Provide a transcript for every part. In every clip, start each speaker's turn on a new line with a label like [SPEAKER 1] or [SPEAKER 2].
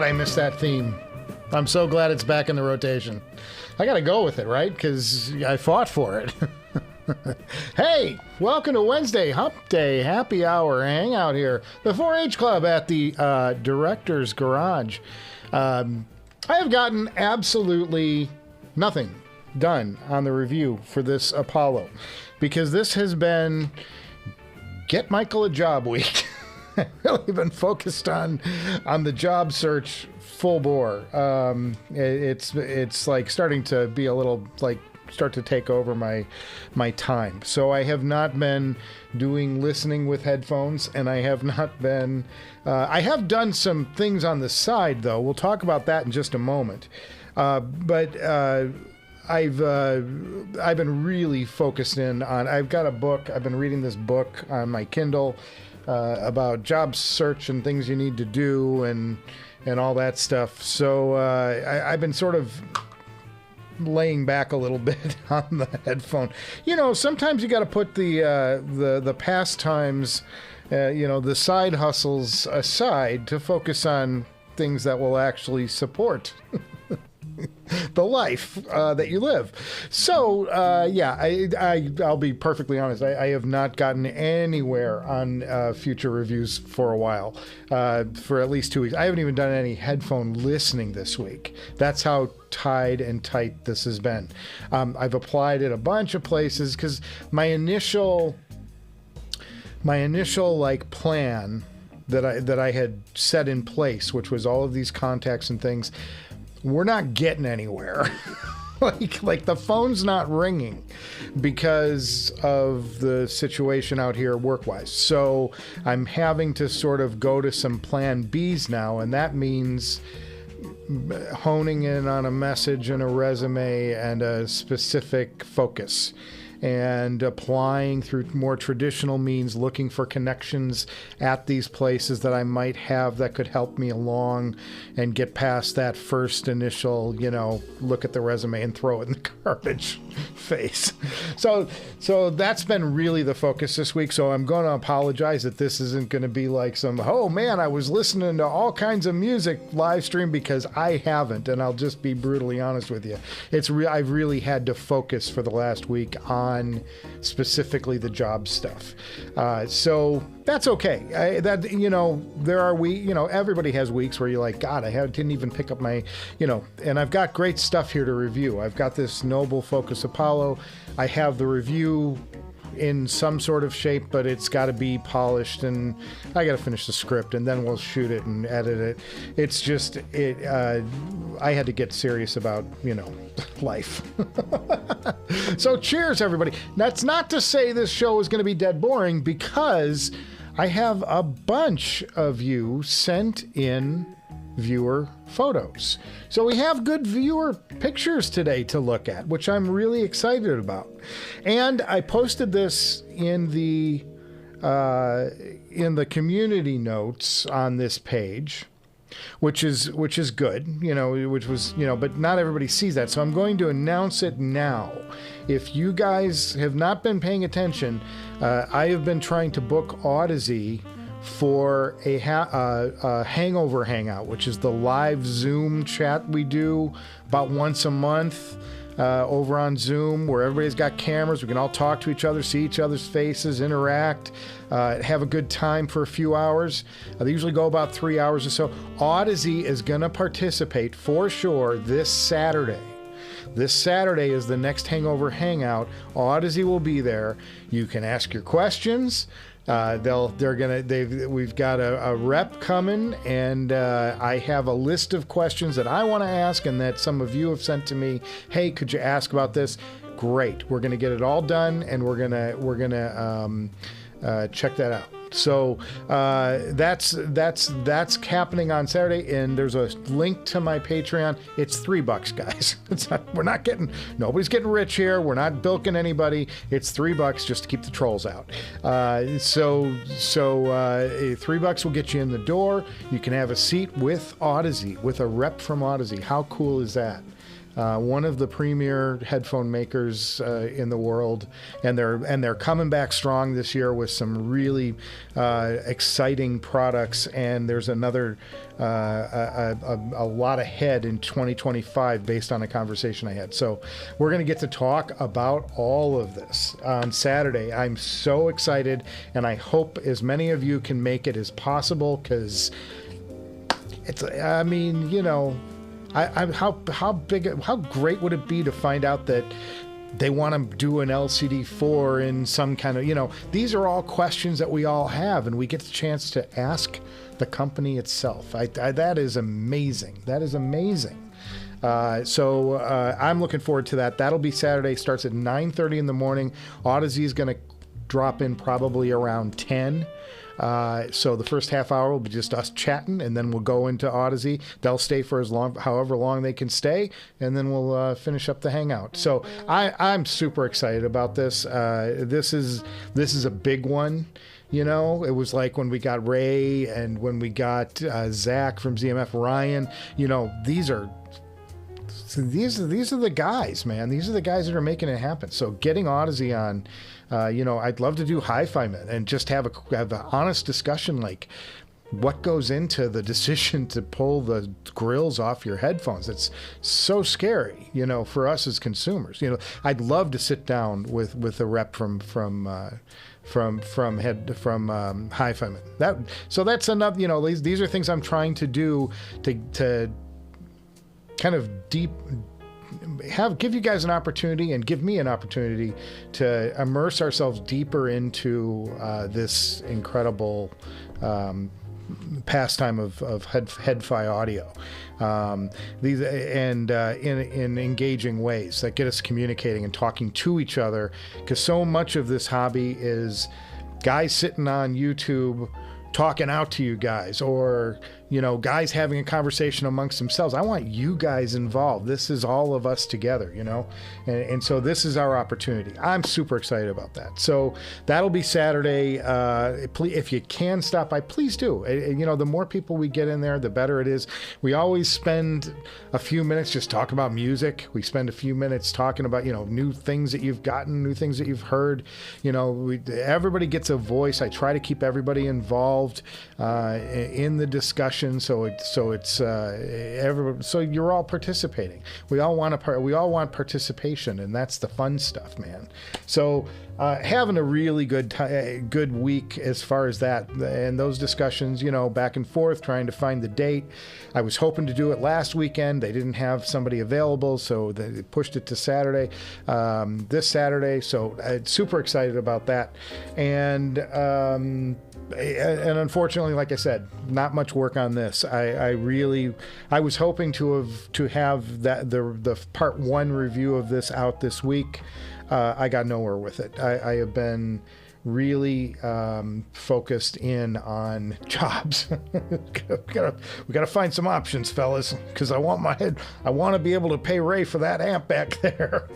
[SPEAKER 1] God, I miss that theme. I'm so glad it's back in the rotation. I gotta go with it, right? Because I fought for it. Hey, welcome to Wednesday, Humpday, happy hour, hangout here. The 4-H Club at the Director's Garage. I have gotten absolutely nothing done on the review for this Apollo. Because this has been get Michael a job week. I've really been focused on the job search full bore. It's like starting to be a little like start to take over my time. So I have not been doing listening with headphones, and I have not been. I have done some things on the side though. We'll talk about that in just a moment. But I've been really focused in on. I've got a book. I've been reading this book on my Kindle. About job search and things you need to do and all that stuff. So I've been sort of laying back a little bit on the headphone. You know, sometimes you got to put the pastimes, the side hustles aside to focus on things that will actually support the life that you live. So, I'll be perfectly honest. I have not gotten anywhere on future reviews for a while, for at least 2 weeks. I haven't even done any headphone listening this week. That's how tied and tight this has been. I've applied at a bunch of places because my initial like plan that I had set in place, which was all of these contacts and things, we're not getting anywhere. like the phone's not ringing because of the situation out here work-wise. So I'm having to sort of go to some plan Bs now, and that means honing in on a message and a resume and a specific focus, and applying through more traditional means, looking for connections at these places that I might have that could help me along and get past that first initial, look at the resume and throw it in the garbage phase. So that's been really the focus this week. So I'm going to apologize that this isn't going to be like some, oh man, I was listening to all kinds of music live stream, because I haven't, and I'll just be brutally honest with you. I've really had to focus for the last week on specifically the job stuff. So that's okay. There are everybody has weeks where you're like, God, didn't even pick up my, and I've got great stuff here to review. I've got this Noble FoKus Apollo. I have the review in some sort of shape, but it's got to be polished, and I got to finish the script, and then we'll shoot it and edit it. It's just I had to get serious about life. So cheers, everybody. That's not to say this show is going to be dead boring, because I have a bunch of you sent in viewer photos. So we have good viewer pictures today to look at, which I'm really excited about. And I posted this in the community notes on this page, which is good, but not everybody sees that. So I'm going to announce it now. If you guys have not been paying attention, I have been trying to book Audeze for a hangover hangout, which is the live Zoom chat we do about once a month over on Zoom, where everybody's got cameras. We can all talk to each other, see each other's faces, interact, have a good time for a few hours. They usually go about 3 hours or so. Audeze is going to participate for sure this Saturday. This Saturday is the next hangover hangout. Audeze will be there. You can ask your questions. We've got a rep coming, and I have a list of questions that I want to ask and that some of you have sent to me. Hey, could you ask about this? Great. We're going to get it all done, and we're gonna check that out. So that's happening on Saturday, and there's a link to my Patreon. It's $3, guys. Nobody's getting rich here. We're not bilking anybody. It's $3 just to keep the trolls out. So $3 will get you in the door. You can have a seat with Audeze, with a rep from Audeze. How cool is that? one of the premier headphone makers in the world, and they're coming back strong this year with some really exciting products. And there's another a lot ahead in 2025 based on a conversation I had. So we're going to get to talk about all of this on Saturday. I'm so excited, and I hope as many of you can make it as possible, because it's, I mean, you know, how great would it be to find out that they want to do an LCD-4 in some kind of, you know, these are all questions that we all have, and we get the chance to ask the company itself. That is amazing. That is amazing. So I'm looking forward to that. That'll be Saturday. Starts at 9:30 in the morning. Audeze is going to drop in probably around 10. So the first half hour will be just us chatting, and then we'll go into Audeze. They'll stay for however long they can stay, and then we'll finish up the Hangout. So I'm super excited about this. This is a big one. You know, it was like when we got Ray and when we got Zach from ZMF, Ryan. You know, these are the guys, man. These are the guys that are making it happen. So getting Audeze on. You know, I'd love to do HiFiman and just have an honest discussion, like what goes into the decision to pull the grills off your headphones. It's so scary, you know, for us as consumers. You know, I'd love to sit down with a rep from HiFiman. So that's enough. You know, these are things I'm trying to do to kind of give you guys an opportunity and give me an opportunity to immerse ourselves deeper into this incredible pastime of head-fi audio. In engaging ways that get us communicating and talking to each other, because so much of this hobby is guys sitting on YouTube talking out to you guys, or, you know, guys having a conversation amongst themselves. I want you guys involved. This is all of us together, you know, and so this is our opportunity. I'm super excited about that. So that'll be Saturday. If you can stop by, please do. You know, the more people we get in there, the better it is. We always spend a few minutes just talking about music. We spend a few minutes talking about, you know, new things that you've gotten, new things that you've heard. You know, everybody gets a voice. I try to keep everybody involved in the discussion, so you're all participating. We all want participation, and that's the fun stuff, man. So having a really good week as far as that, and those discussions, you know, back and forth, trying to find the date. I was hoping to do it last weekend. They didn't have somebody available, so they pushed it to Saturday, this Saturday. So super excited about that, and unfortunately, like I said, not much work on this. I was hoping to have that the part 1 review of this out this week. I got nowhere with it. I have been really focused in on jobs. we gotta find some options, fellas, because I want to be able to pay Ray for that amp back there.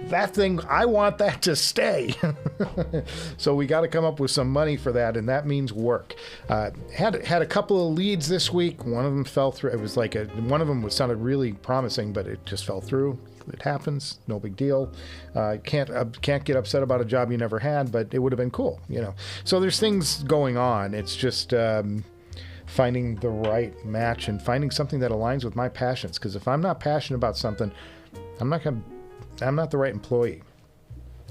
[SPEAKER 1] That thing, I want that to stay. So we got to come up with some money for that, and that means work. Had a couple of leads this week. One of them fell through. It was like one of them sounded really promising, but it just fell through. It happens, no big deal. Can't get upset about a job you never had, but it would have been cool, you know. So there's things going on. It's just finding the right match and finding something that aligns with my passions. Because if I'm not passionate about something, I'm not the right employee.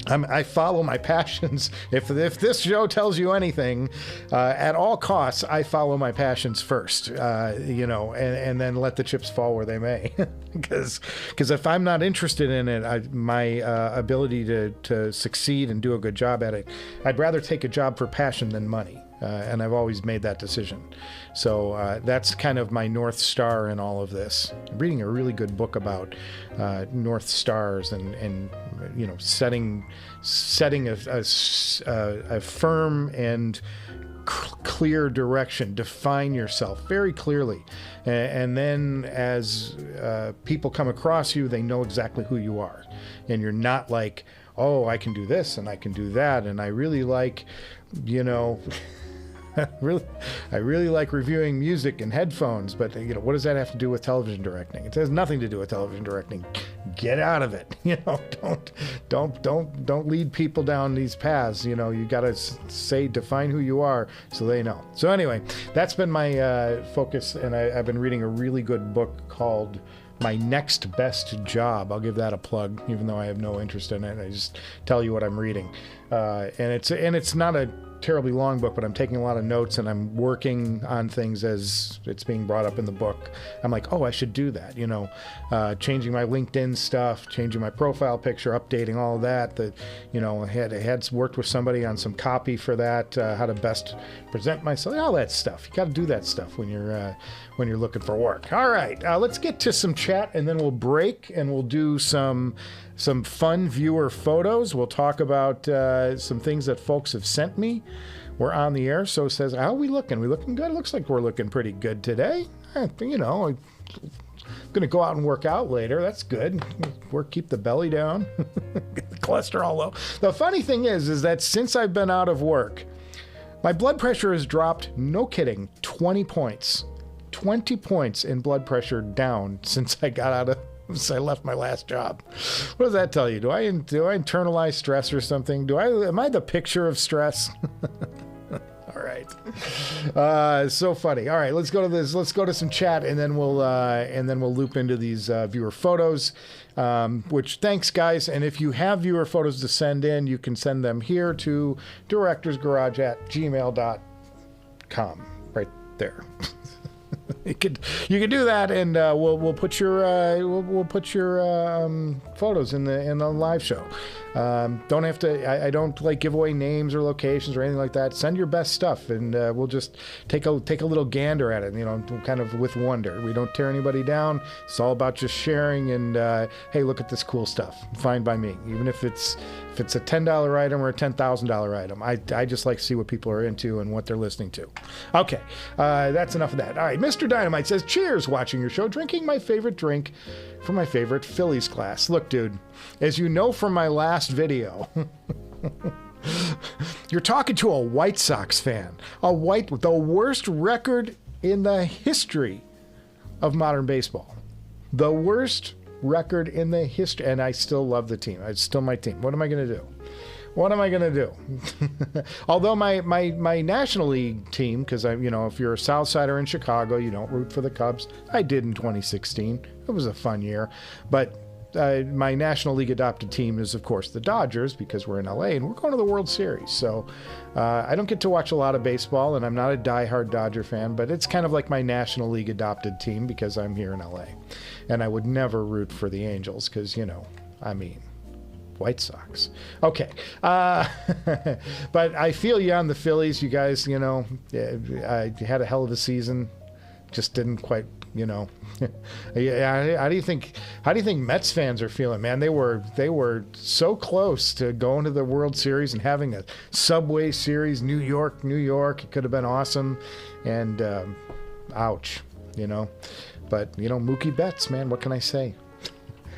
[SPEAKER 1] I follow my passions. If this show tells you anything, at all costs, I follow my passions first, you know, and then let the chips fall where they may. Because if I'm not interested in it, my ability to succeed and do a good job at it, I'd rather take a job for passion than money. And I've always made that decision. So that's kind of my North Star in all of this. I'm reading a really good book about North Stars and you know, setting a firm and clear direction. Define yourself very clearly, and then as people come across you, they know exactly who you are, and you're not like, oh, I can do this and I can do that, and I really like, you know, I really like reviewing music and headphones, but you know, what does that have to do with television directing? It has nothing to do with television directing. Get out of it. You know, don't lead people down these paths. You know, you got to define who you are so they know. So anyway, that's been my focus, and I've been reading a really good book called My Next Best Job. I'll give that a plug, even though I have no interest in it. I just tell you what I'm reading, and it's not a terribly long book, but I'm taking a lot of notes and I'm working on things as it's being brought up in the book. I'm like, oh, I should do that, you know, changing my LinkedIn stuff, changing my profile picture, updating all of that. You know, I had worked with somebody on some copy for that, how to best present myself, all that stuff. You got to do that stuff when you're looking for work. All right, let's get to some chat, and then we'll break and we'll do some fun viewer photos. We'll talk about some things that folks have sent me. We're on the air, so it says, how are we looking? We looking good? Looks like we're looking pretty good today. You know, I'm going to go out and work out later. That's good. Keep the belly down, get the cholesterol low. The funny thing is that since I've been out of work, my blood pressure has dropped, no kidding, 20 points. 20 points in blood pressure down since I left my last job. What does that tell you? Do I internalize stress or something? Am I the picture of stress? All right. So funny. All right, let's go to this. Let's go to some chat, and then we'll loop into these viewer photos. Which, thanks, guys. And if you have viewer photos to send in, you can send them here to directorsgarage@gmail.com. Right there. You could do that, and we'll put your photos in the live show. Don't have to. I don't like give away names or locations or anything like that. Send your best stuff, and we'll just take a little gander at it. You know, kind of with wonder. We don't tear anybody down. It's all about just sharing. And hey, look at this cool stuff. Fine by me. Even if it's a $10 item or a $10,000 item, I just like to see what people are into and what they're listening to. Okay, that's enough of that. All right, Mr. Dynamite says, cheers, watching your show, drinking my favorite drink from my favorite Phillies glass. Look, dude, as you know from my last video, you're talking to a White Sox fan. The worst record in the history of modern baseball. The worst record in the history, and I still love the team. It's still my team. What am I going to do? Although my National League team, because if you're a South Sider in Chicago, you don't root for the Cubs. I did in 2016. It was a fun year, but my National League adopted team is, of course, the Dodgers, because we're in LA and we're going to the World Series. So I don't get to watch a lot of baseball, and I'm not a diehard Dodger fan, but it's kind of like my National League adopted team because I'm here in LA. And I would never root for the Angels because, White Sox. Okay. But I feel you on the Phillies. You guys, I had a hell of a season. Just didn't quite, How do you think Mets fans are feeling, man? They were so close to going to the World Series and having a Subway Series, New York. It could have been awesome. And ouch, But Mookie Betts, man, what can I say?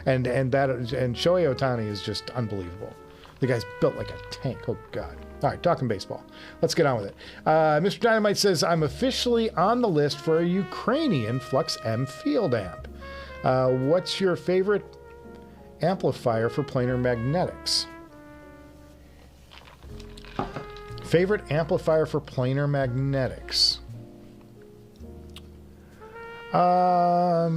[SPEAKER 1] And Shohei Ohtani is just unbelievable. The guy's built like a tank. Oh God. All right, talking baseball. Let's get on with it. Mr. Dynamite says, I'm officially on the list for a Ukrainian Flux M field amp. What's your favorite amplifier for planar magnetics? Favorite amplifier for planar magnetics? I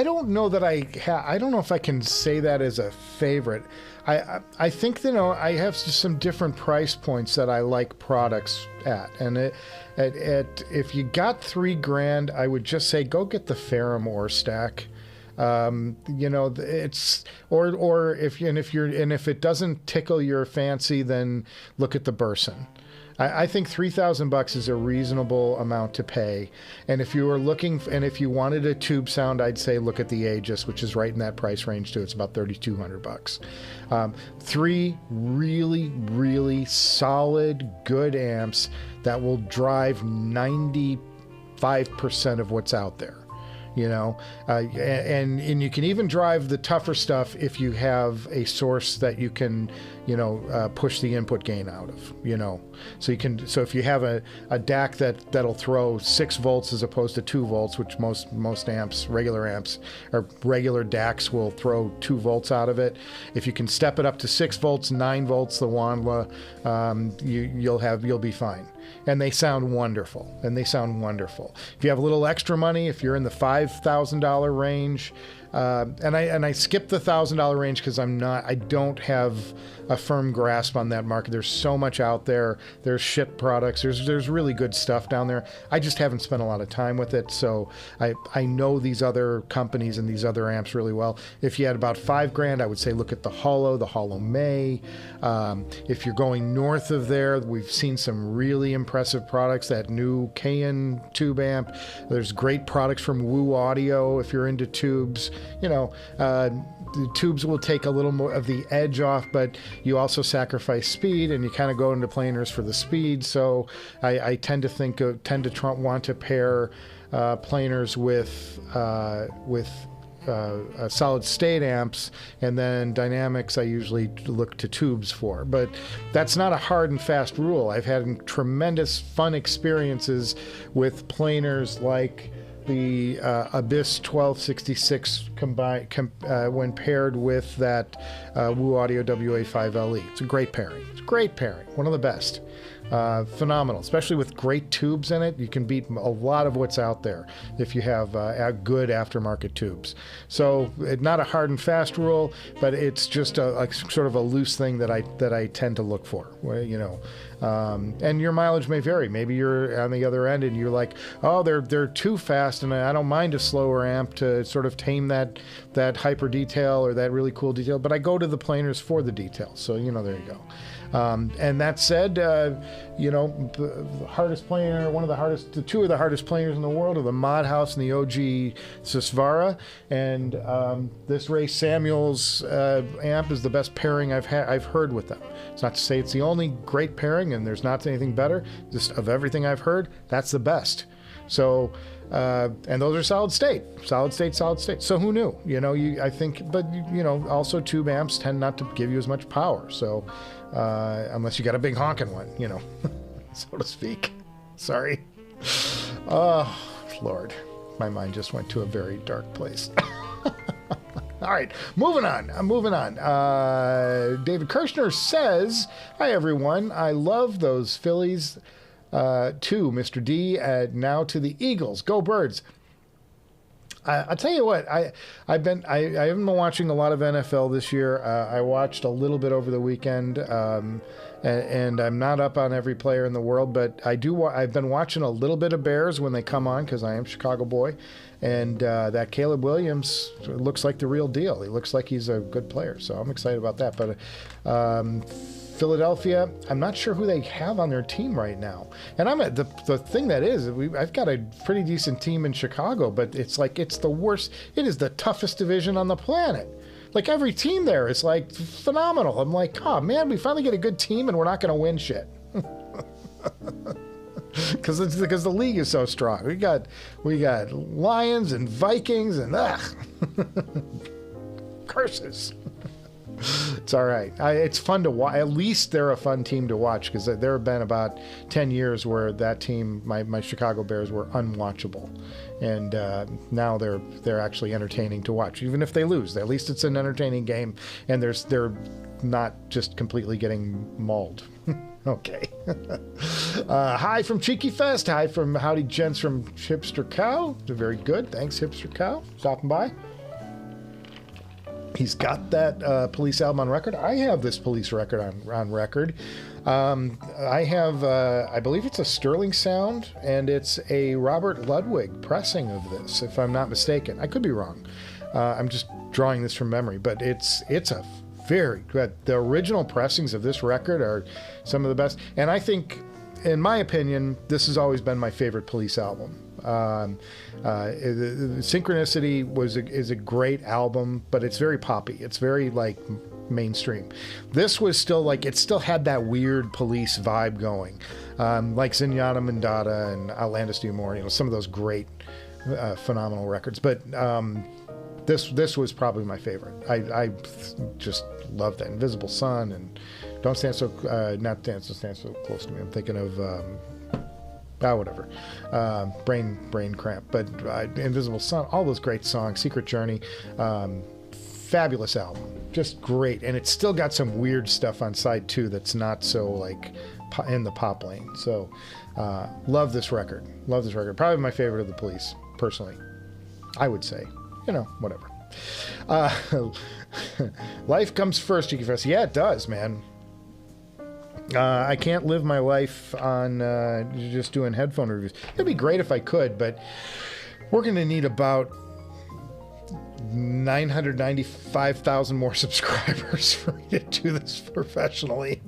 [SPEAKER 1] don't know that I don't know if I can say that as a favorite. I think I have some different price points that I like products at, and if you got $3,000, I would just say go get the Ferrum ore stack. It's if it doesn't tickle your fancy, then look at the Burson. I think $3,000 is a reasonable amount to pay. And if you were if you wanted a tube sound, I'd say look at the Aegis, which is right in that price range too. It's about $3,200. 3 really, really solid, good amps that will drive 95% of what's out there. you know, and you can even drive the tougher stuff if you have a source that you can, you know, push the input gain out of, you know. So you can, so if you have a DAC that'll throw 6 volts as opposed to 2 volts, which most amps, regular amps or regular DACs will throw 2 volts out of it. If you can step it up to 6 volts, 9 volts, the Wandla, you'll be fine. And they sound wonderful. If you have a little extra money, if you're in the $5,000 range, and I skip the $1,000 range because I don't have a firm grasp on that market. There's so much out there. There's shit products. There's really good stuff down there. I just haven't spent a lot of time with it. So I know these other companies and these other amps really well. If you had about $5,000, I would say look at the Hollow May. If you're going north of there, we've seen some really impressive products. That new Kayan tube amp. There's great products from Woo Audio if you're into tubes. You know, the tubes will take a little more of the edge off, but you also sacrifice speed, and you kind of go into planers for the speed. So I tend to want to pair planers with solid state amps, and then dynamics I usually look to tubes for. But that's not a hard and fast rule. I've had tremendous fun experiences with planers like the Abyss 1266 when paired with that Woo Audio WA5LE. It's a great pairing. One of the best. Phenomenal, especially with great tubes in it. You can beat a lot of what's out there if you have good aftermarket tubes. So not a hard and fast rule, but it's just a sort of a loose thing that I tend to look for. You know, and your mileage may vary. Maybe you're on the other end and you're like, oh, they're too fast, and I don't mind a slower amp to sort of tame that hyper detail or that really cool detail. But I go to the planers for the detail. So you know, there you go. And that said, you know, the hardest planer, two of the hardest planers in the world are the Mod House and the OG Susvara. And this Ray Samuels amp is the best pairing I've heard with them. It's not to say it's the only great pairing, and there's not anything better. Just of everything I've heard, that's the best. So, and those are solid state. So who knew? You know, I think, but you know, also tube amps tend not to give you as much power. So, unless you got a big honking one, you know, so to speak. Sorry. Oh, Lord. My mind just went to a very dark place. All right, moving on. David Kirshner says, hi, everyone. I love those Phillies, too, Mr. D. Now to the Eagles. Go Birds. I'll tell you what, I haven't been watching a lot of NFL this year. I watched a little bit over the weekend, and I'm not up on every player in the world, but I've been watching a little bit of Bears when they come on, because I am a Chicago boy, and that Caleb Williams looks like the real deal. He looks like he's a good player, so I'm excited about that. But Philadelphia, I'm not sure who they have on their team right now. And the thing that is, I've got a pretty decent team in Chicago, but it's like it's the worst. It is the toughest division on the planet. Like every team there is like phenomenal. I'm like, oh man, we finally get a good team and we're not going to win shit. Because the league is so strong. We got Lions and Vikings and curses. It's all right. It's fun to watch. At least they're a fun team to watch, because there have been about 10 years where that team, my Chicago Bears, were unwatchable, and now they're actually entertaining to watch. Even if they lose, at least it's an entertaining game, and they're not just completely getting mauled. Okay. Hi from Cheeky Fest. Hi from Howdy Gents from Hipster Cow. Very good. Thanks, Hipster Cow, stopping by. He's got that Police album on record. I have this Police record on record. I have, I believe it's a Sterling Sound, and it's a Robert Ludwig pressing of this, if I'm not mistaken. I could be wrong. I'm just drawing this from memory, but it's a very good. The original pressings of this record are some of the best. And I think, in my opinion, this has always been my favorite Police album. Synchronicity is a great album, but it's very poppy. It's very like mainstream. This was still like, it still had that weird Police vibe going, like Zenyatta Mandata and Outlandish Do More, some of those great phenomenal records. But this was probably my favorite. I just love that Invisible Sun and Don't Stand So not Stand So Close to Me. I'm thinking of whatever, brain cramp. But Invisible Sun, all those great songs. Secret Journey, fabulous album, just great. And it's still got some weird stuff on side 2 that's not so like in the pop lane. So love this record. Probably my favorite of the Police, personally, I would say. You know, whatever. Life comes first, you confess. Yeah, it does, man. I can't live my life on just doing headphone reviews. It'd be great if I could, but we're going to need about 995,000 more subscribers for me to do this professionally.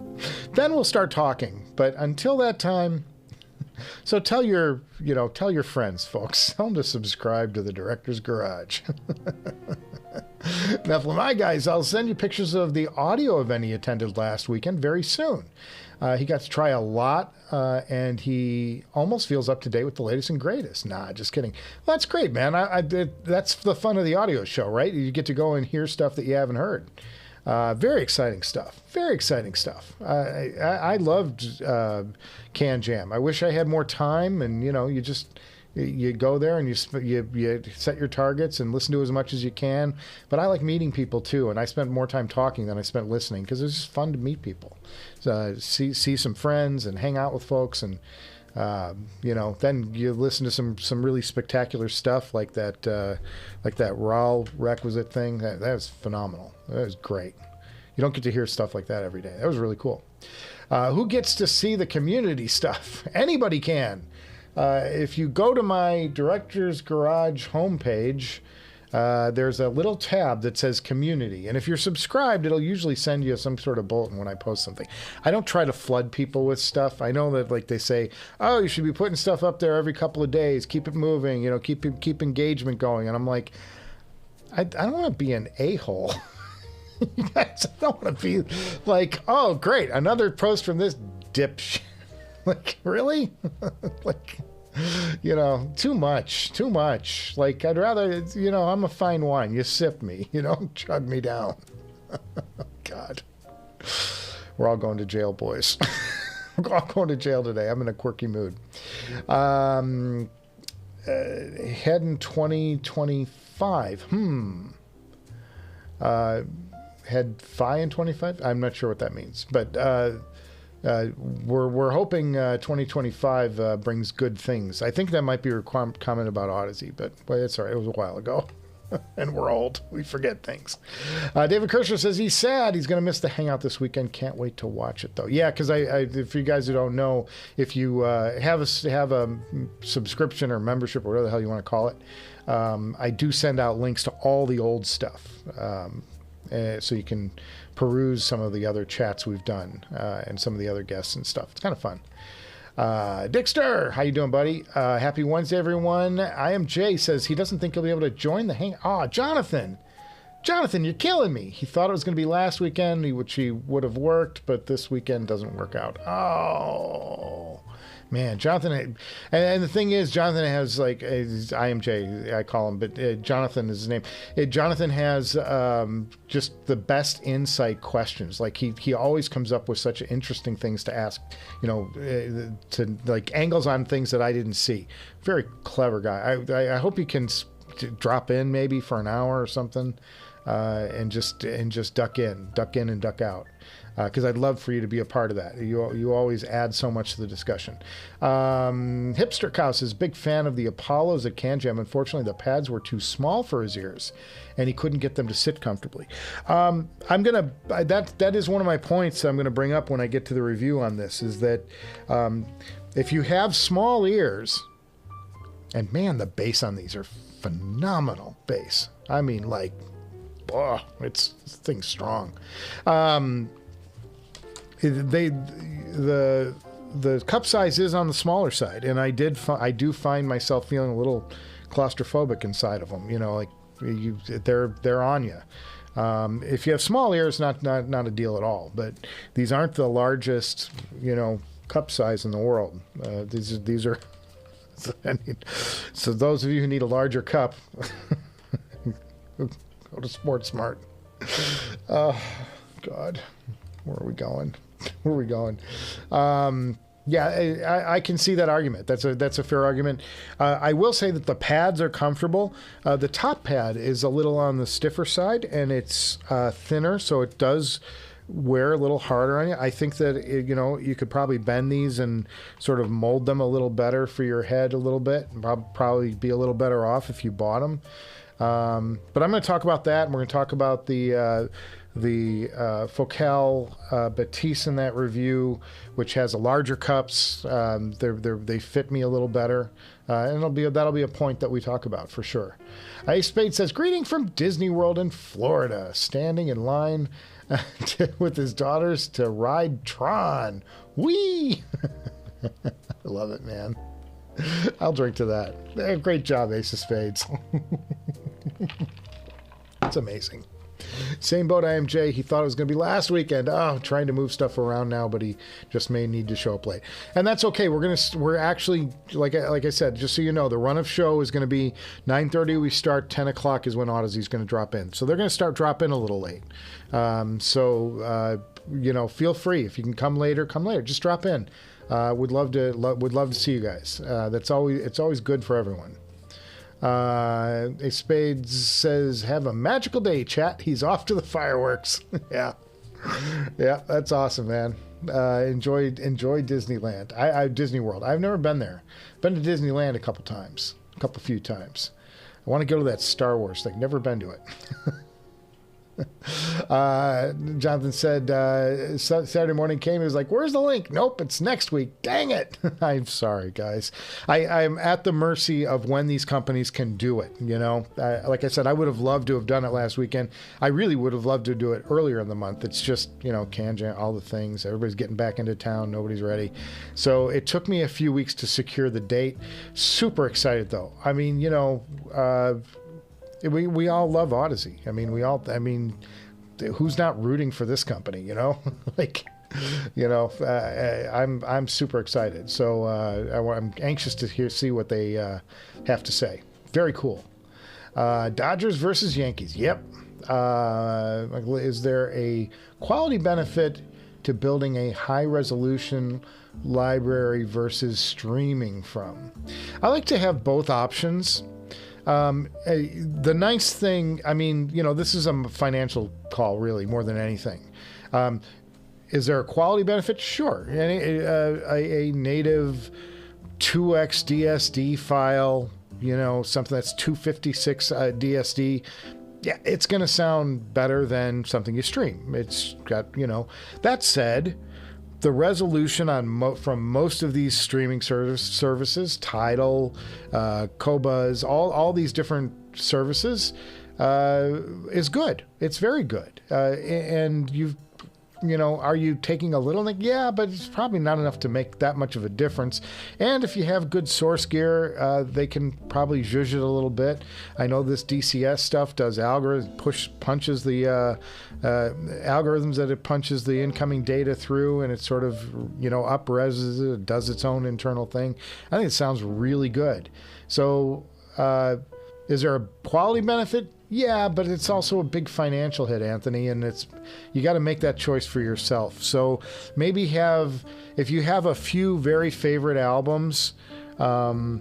[SPEAKER 1] Then we'll start talking. But until that time, so tell your friends, folks. Tell them to subscribe to the Director's Garage. Nephilim, hi guys, I'll send you pictures of the audio event he attended last weekend very soon. He got to try a lot, and he almost feels up to date with the latest and greatest. Nah, just kidding. Well, that's great, man. That's the fun of the audio show, right? You get to go and hear stuff that you haven't heard. Very exciting stuff. I loved Can Jam. I wish I had more time, and you go there and you set your targets and listen to as much as you can. But I like meeting people too, and I spent more time talking than I spent listening because it's just fun to meet people, see some friends and hang out with folks, and then you listen to some really spectacular stuff like that raw requisite thing. That was phenomenal. That was great. You don't get to hear stuff like that every day. That was really cool. Who gets to see the community stuff? Anybody can. If you go to my Director's Garage homepage, there's a little tab that says Community. And if you're subscribed, it'll usually send you some sort of bulletin when I post something. I don't try to flood people with stuff. I know that like they say, oh, you should be putting stuff up there every couple of days. Keep it moving, keep engagement going. And I'm like, I don't want to be an a-hole. You guys, I don't want to be like, oh, great, another post from this dipshit. Like, really? Like, too much. Like, I'd rather, I'm a fine wine. You sip me, chug me down. God. We're all going to jail, boys. We're all going to jail today. I'm in a quirky mood. Heading 2025. Head fi in 25? I'm not sure what that means, but we're hoping 2025 brings good things. I think that might be a comment about Audeze, but it's all right. It was a while ago, and we're old. We forget things. David Kirscher says he's sad. He's going to miss the Hangout this weekend. Can't wait to watch it, though. Yeah, because if you guys who don't know, if you have a subscription or membership or whatever the hell you want to call it, I do send out links to all the old stuff. So you can peruse some of the other chats we've done and some of the other guests and stuff. It's kind of fun. Dickster, how you doing, buddy? Happy Wednesday, everyone. I am Jay says he doesn't think he'll be able to join the hang. Jonathan, you're killing me. He thought it was going to be last weekend, which he would have worked, but this weekend doesn't work out. Oh, man, Jonathan. And the thing is, Jonathan has like, I am Jay, I call him, but Jonathan is his name. Jonathan has just the best insight questions. Like he always comes up with such interesting things to ask, to like angles on things that I didn't see. Very clever guy. I hope he can drop in maybe for an hour or something, and just duck in and duck out. Because I'd love for you to be a part of that. You always add so much to the discussion. Hipster Cow says, big fan of the Apollos at Can Jam. Unfortunately, the pads were too small for his ears, and he couldn't get them to sit comfortably. That is one of my points I'm gonna bring up when I get to the review on this, is that if you have small ears, and man, the bass on these are phenomenal bass. I mean, like, this thing's strong. The cup size is on the smaller side, and I do find myself feeling a little claustrophobic inside of them. They're on you. If you have small ears, not a deal at all. But these aren't the largest, cup size in the world. These are So those of you who need a larger cup, go to Sports Smart. Oh, God. Where are we going? Where are we going? Yeah, I can see that argument. That's a fair argument. I will say that the pads are comfortable. The top pad is a little on the stiffer side, and it's thinner, so it does wear a little harder on you. I think that you could probably bend these and sort of mold them a little better for your head a little bit, and probably be a little better off if you bought them. But I'm going to talk about that, and we're going to talk about the Focal Batiste in that review, which has a larger cups. They fit me a little better, and that'll be a point that we talk about for sure. Ice Spade says, "Greeting from Disney World in Florida, standing in line with his daughters to ride Tron. Whee!" I love it, man. I'll drink to that. Great job, Ace of Spades. It's amazing. Same boat, IMJ. He thought it was going to be last weekend. Oh, trying to move stuff around now, but he just may need to show up late, and that's okay. We're actually, like I said, just so you know, the run of show is going to be 9:30. We start 10 o'clock is when Audeze's going to drop in. So they're going to start drop in a little late. Feel free, if you can come later, come later. Just drop in. Would love to see you guys. It's always good for everyone. A Spades says, "Have a magical day, chat." He's off to the fireworks. Yeah, that's awesome, man. Enjoy Disneyland. Disney World. I've never been there. Been to Disneyland a few times. I want to go to that Star Wars thing. Never been to it. Jonathan said Saturday morning came. He was like, "Where's the link?" Nope, it's next week. Dang it. I'm sorry, guys. I'm at the mercy of when these companies can do it. Like I said, I would have loved to have done it last weekend. I really would have loved to do it earlier in the month. It's just, Canjan, all the things. Everybody's getting back into town. Nobody's ready. So it took me a few weeks to secure the date. Super excited, though. I mean, we all love Audeze. Who's not rooting for this company? I'm super excited. So I'm anxious to see what they have to say. Very cool. Dodgers versus Yankees. Yep. Is there a quality benefit to building a high resolution library versus streaming from? I like to have both options. The nice thing, this is a financial call, really, more than anything. Is there a quality benefit? Sure. A native 2x DSD file, something that's 256 DSD, yeah, it's going to sound better than something you stream. It's got, that said, the resolution from most of these streaming services, Tidal, Qobuz, all these different services, is good. It's very good. And are you taking a little? Yeah, but it's probably not enough to make that much of a difference. And if you have good source gear, they can probably zhuzh it a little bit. I know this DCS stuff does punches the algorithms that it punches the incoming data through, and it sort of, up-reses it, does its own internal thing. I think it sounds really good. So is there a quality benefit? Yeah, but it's also a big financial hit, Anthony, and you got to make that choice for yourself. So maybe if you have a few very favorite albums, go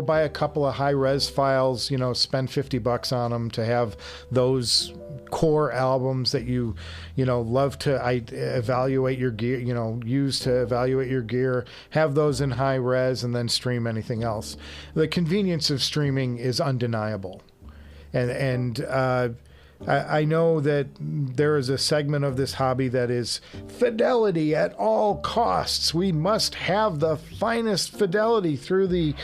[SPEAKER 1] buy a couple of high-res files, spend $50 on them to have those core albums that you love to evaluate your gear, use to evaluate your gear, have those in high res, and then stream anything else. The convenience of streaming is undeniable. And I know that there is a segment of this hobby that is fidelity at all costs. We must have the finest fidelity through the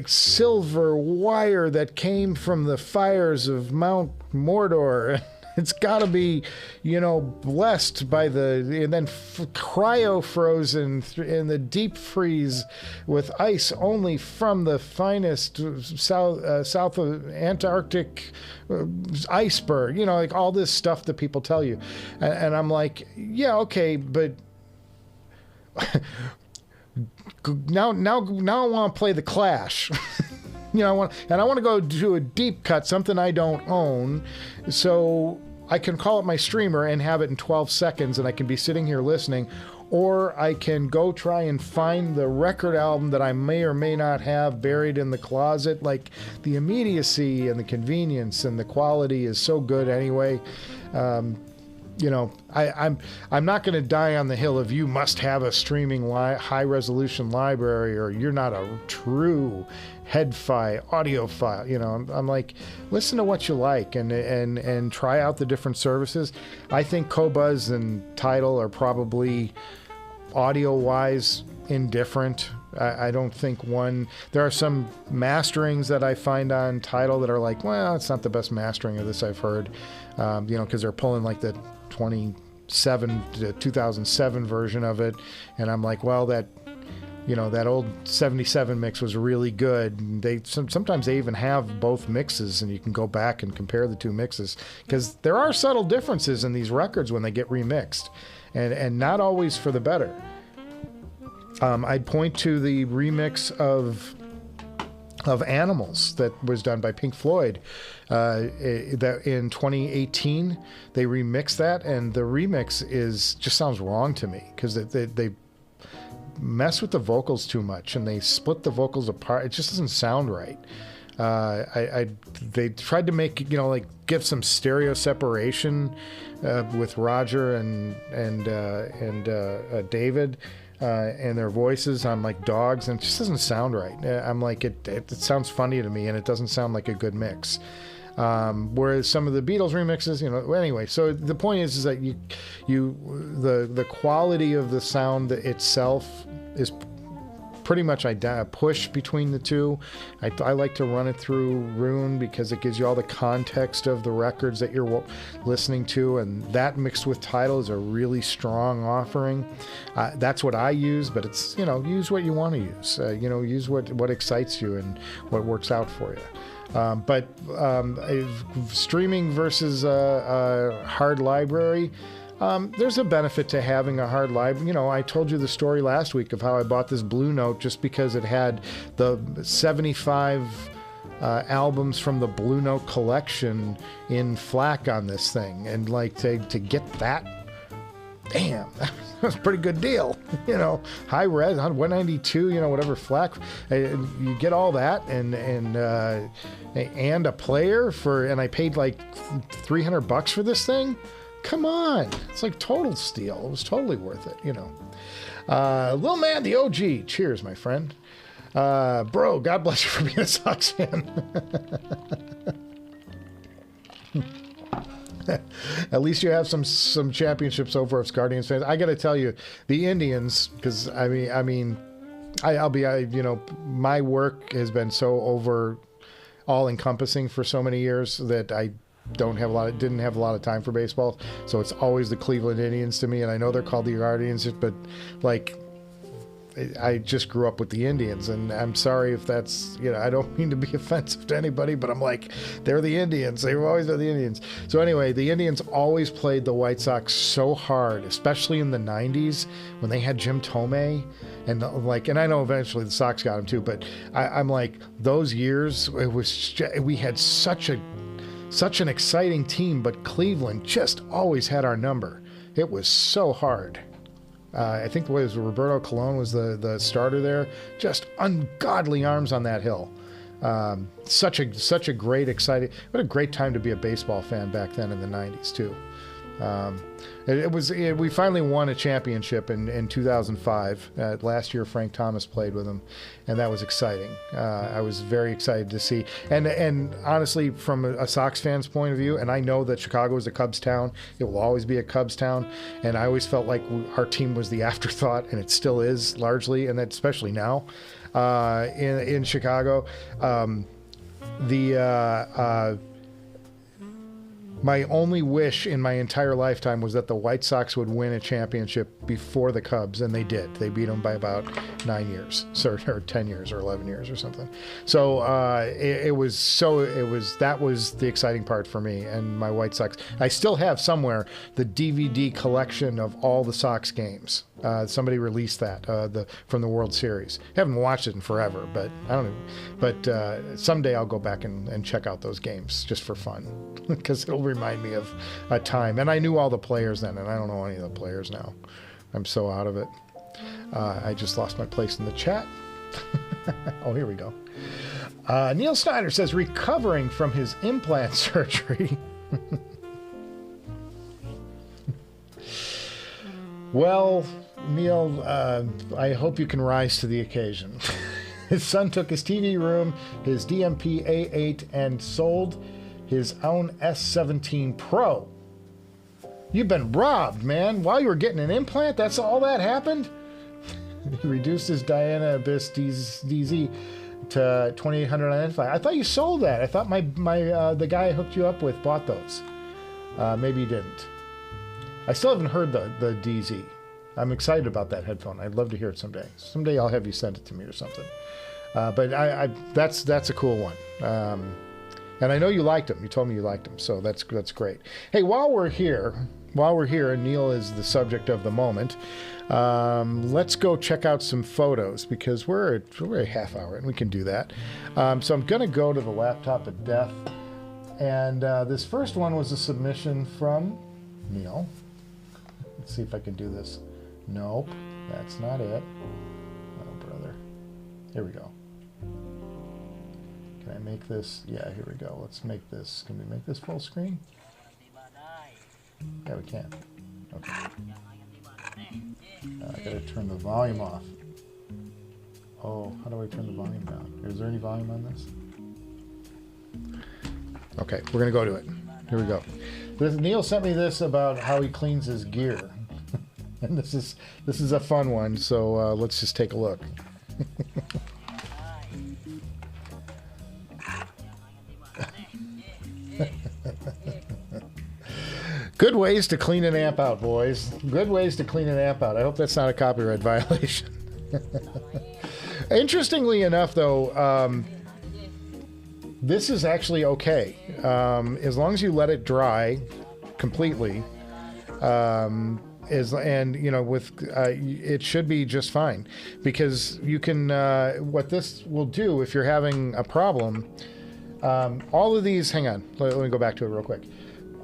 [SPEAKER 1] silver wire that came from the fires of Mount Mordor. It's got to be, blessed by and then cryo-frozen in the deep freeze with ice only from the finest south of Antarctic iceberg. All this stuff that people tell you. And I'm like, yeah, okay, but now I want to play the Clash. I want to go do a deep cut, something I don't own, so I can call up my streamer and have it in 12 seconds, and I can be sitting here listening. Or I can go try and find the record album that I may or may not have buried in the closet. Like, the immediacy and the convenience and the quality is so good anyway. I'm not going to die on the hill of you must have a streaming high resolution library or you're not a true head-fi, audiophile. I'm like, listen to what you like and try out the different services. I think Qobuz and Tidal are probably audio-wise indifferent. I don't think there are some masterings that I find on Tidal that are like, well, it's not the best mastering of this I've heard, because they're pulling like the 2007 version of it, and I'm like, well, that old 77 mix was really good. Sometimes they even have both mixes, and you can go back and compare the two mixes, because there are subtle differences in these records when they get remixed, and not always for the better. I'd point to the remix of Animals that was done by Pink Floyd that in 2018. They remixed that, and the remix just sounds wrong to me, because they mess with the vocals too much and they split the vocals apart. It just doesn't sound right. They tried to make give some stereo separation with Roger and David and their voices on like dogs, and it just doesn't sound right. I'm like, it sounds funny to me, and it doesn't sound like a good mix. Whereas some of the Beatles remixes, anyway. So the point is that the quality of the sound itself is pretty much a push between the two. I like to run it through Roon because it gives you all the context of the records that you're listening to, and that mixed with Tidal is a really strong offering. That's what I use, but it's, use what you want to use. Use what excites you and what works out for you. But streaming versus a hard library, there's a benefit to having a hard library. I told you the story last week of how I bought this Blue Note just because it had the 75 albums from the Blue Note collection in FLAC on this thing, and like to get that, damn, that was a pretty good deal. High res, 192, whatever FLAC, you get all that and a player and I paid like $300 for this thing. Come on, it's like total steal. It was totally worth it, Lil Man, the OG, cheers, my friend. Bro, God bless you for being a Sox fan. At least you have some championships over us Guardians fans. I got to tell you, the Indians, because my work has been so all encompassing for so many years that I didn't have a lot of time for baseball. So it's always the Cleveland Indians to me, and I know they're called the Guardians, but like, I just grew up with the Indians, and I'm sorry if that's, I don't mean to be offensive to anybody, but I'm like, they're the Indians. They've always been the Indians. So anyway, the Indians always played the White Sox so hard, especially in the 90s when they had Jim Tomei, and I know eventually the Sox got him too, but I'm like, those years, we had such an exciting team, but Cleveland just always had our number. It was so hard. I think Roberto Colon was the starter there. Just ungodly arms on that hill. Such a great, exciting, what a great time to be a baseball fan back then in the 90s too. We finally won a championship in 2005. Last year, Frank Thomas played with him, and that was exciting. I was very excited to see. And honestly, from a Sox fan's point of view, and I know that Chicago is a Cubs town, it will always be a Cubs town, and I always felt like our team was the afterthought, and it still is largely, and that especially now in Chicago. My only wish in my entire lifetime was that the White Sox would win a championship before the Cubs, and they did. They beat them by about 9 years, or 10 years, or 11 years, or something. So that was the exciting part for me and my White Sox. I still have somewhere the DVD collection of all the Sox games. Somebody released that from the World Series. Haven't watched it in forever, but I don't know. But someday I'll go back and check out those games just for fun, because it'll remind me of a time. And I knew all the players then, and I don't know any of the players now. I'm so out of it. I just lost my place in the chat. Oh, here we go. Neil Snyder says, recovering from his implant surgery. Well, Neil, I hope you can rise to the occasion. His son took his TV room, his DMP A8, and sold his own S17 Pro. You've been robbed, man. While you were getting an implant, that's all that happened? He reduced his Diana Abyss DZ to 2800 identified. I thought you sold that. I thought the guy I hooked you up with bought those. Maybe he didn't. I still haven't heard the DZ. I'm excited about that headphone. I'd love to hear it someday. Someday I'll have you send it to me or something. But that's a cool one. And I know you liked them. You told me you liked them, so that's great. Hey, while we're here, and Neil is the subject of the moment, let's go check out some photos, because we're a half hour and we can do that. So I'm going to go to the laptop of death, and this first one was a submission from Neil. Let's see if I can do this. Nope, that's not it. Oh, brother. Here we go. Can I make this? Yeah, here we go. Let's make this. Can we make this full screen? Yeah, we can. Okay. I gotta turn the volume off. Oh, how do I turn the volume down? Is there any volume on this? Okay, we're gonna go to it. Here we go. Neil sent me this about how he cleans his gear. And this is a fun one, so let's just take a look. Good ways to clean an amp out, boys. Good ways to clean an amp out. I hope that's not a copyright violation. Interestingly enough, though, this is actually okay. As long as you let it dry completely, and you know, with it should be just fine, because you can what this will do if you're having a problem, all of these, hang on, let me go back to it real quick.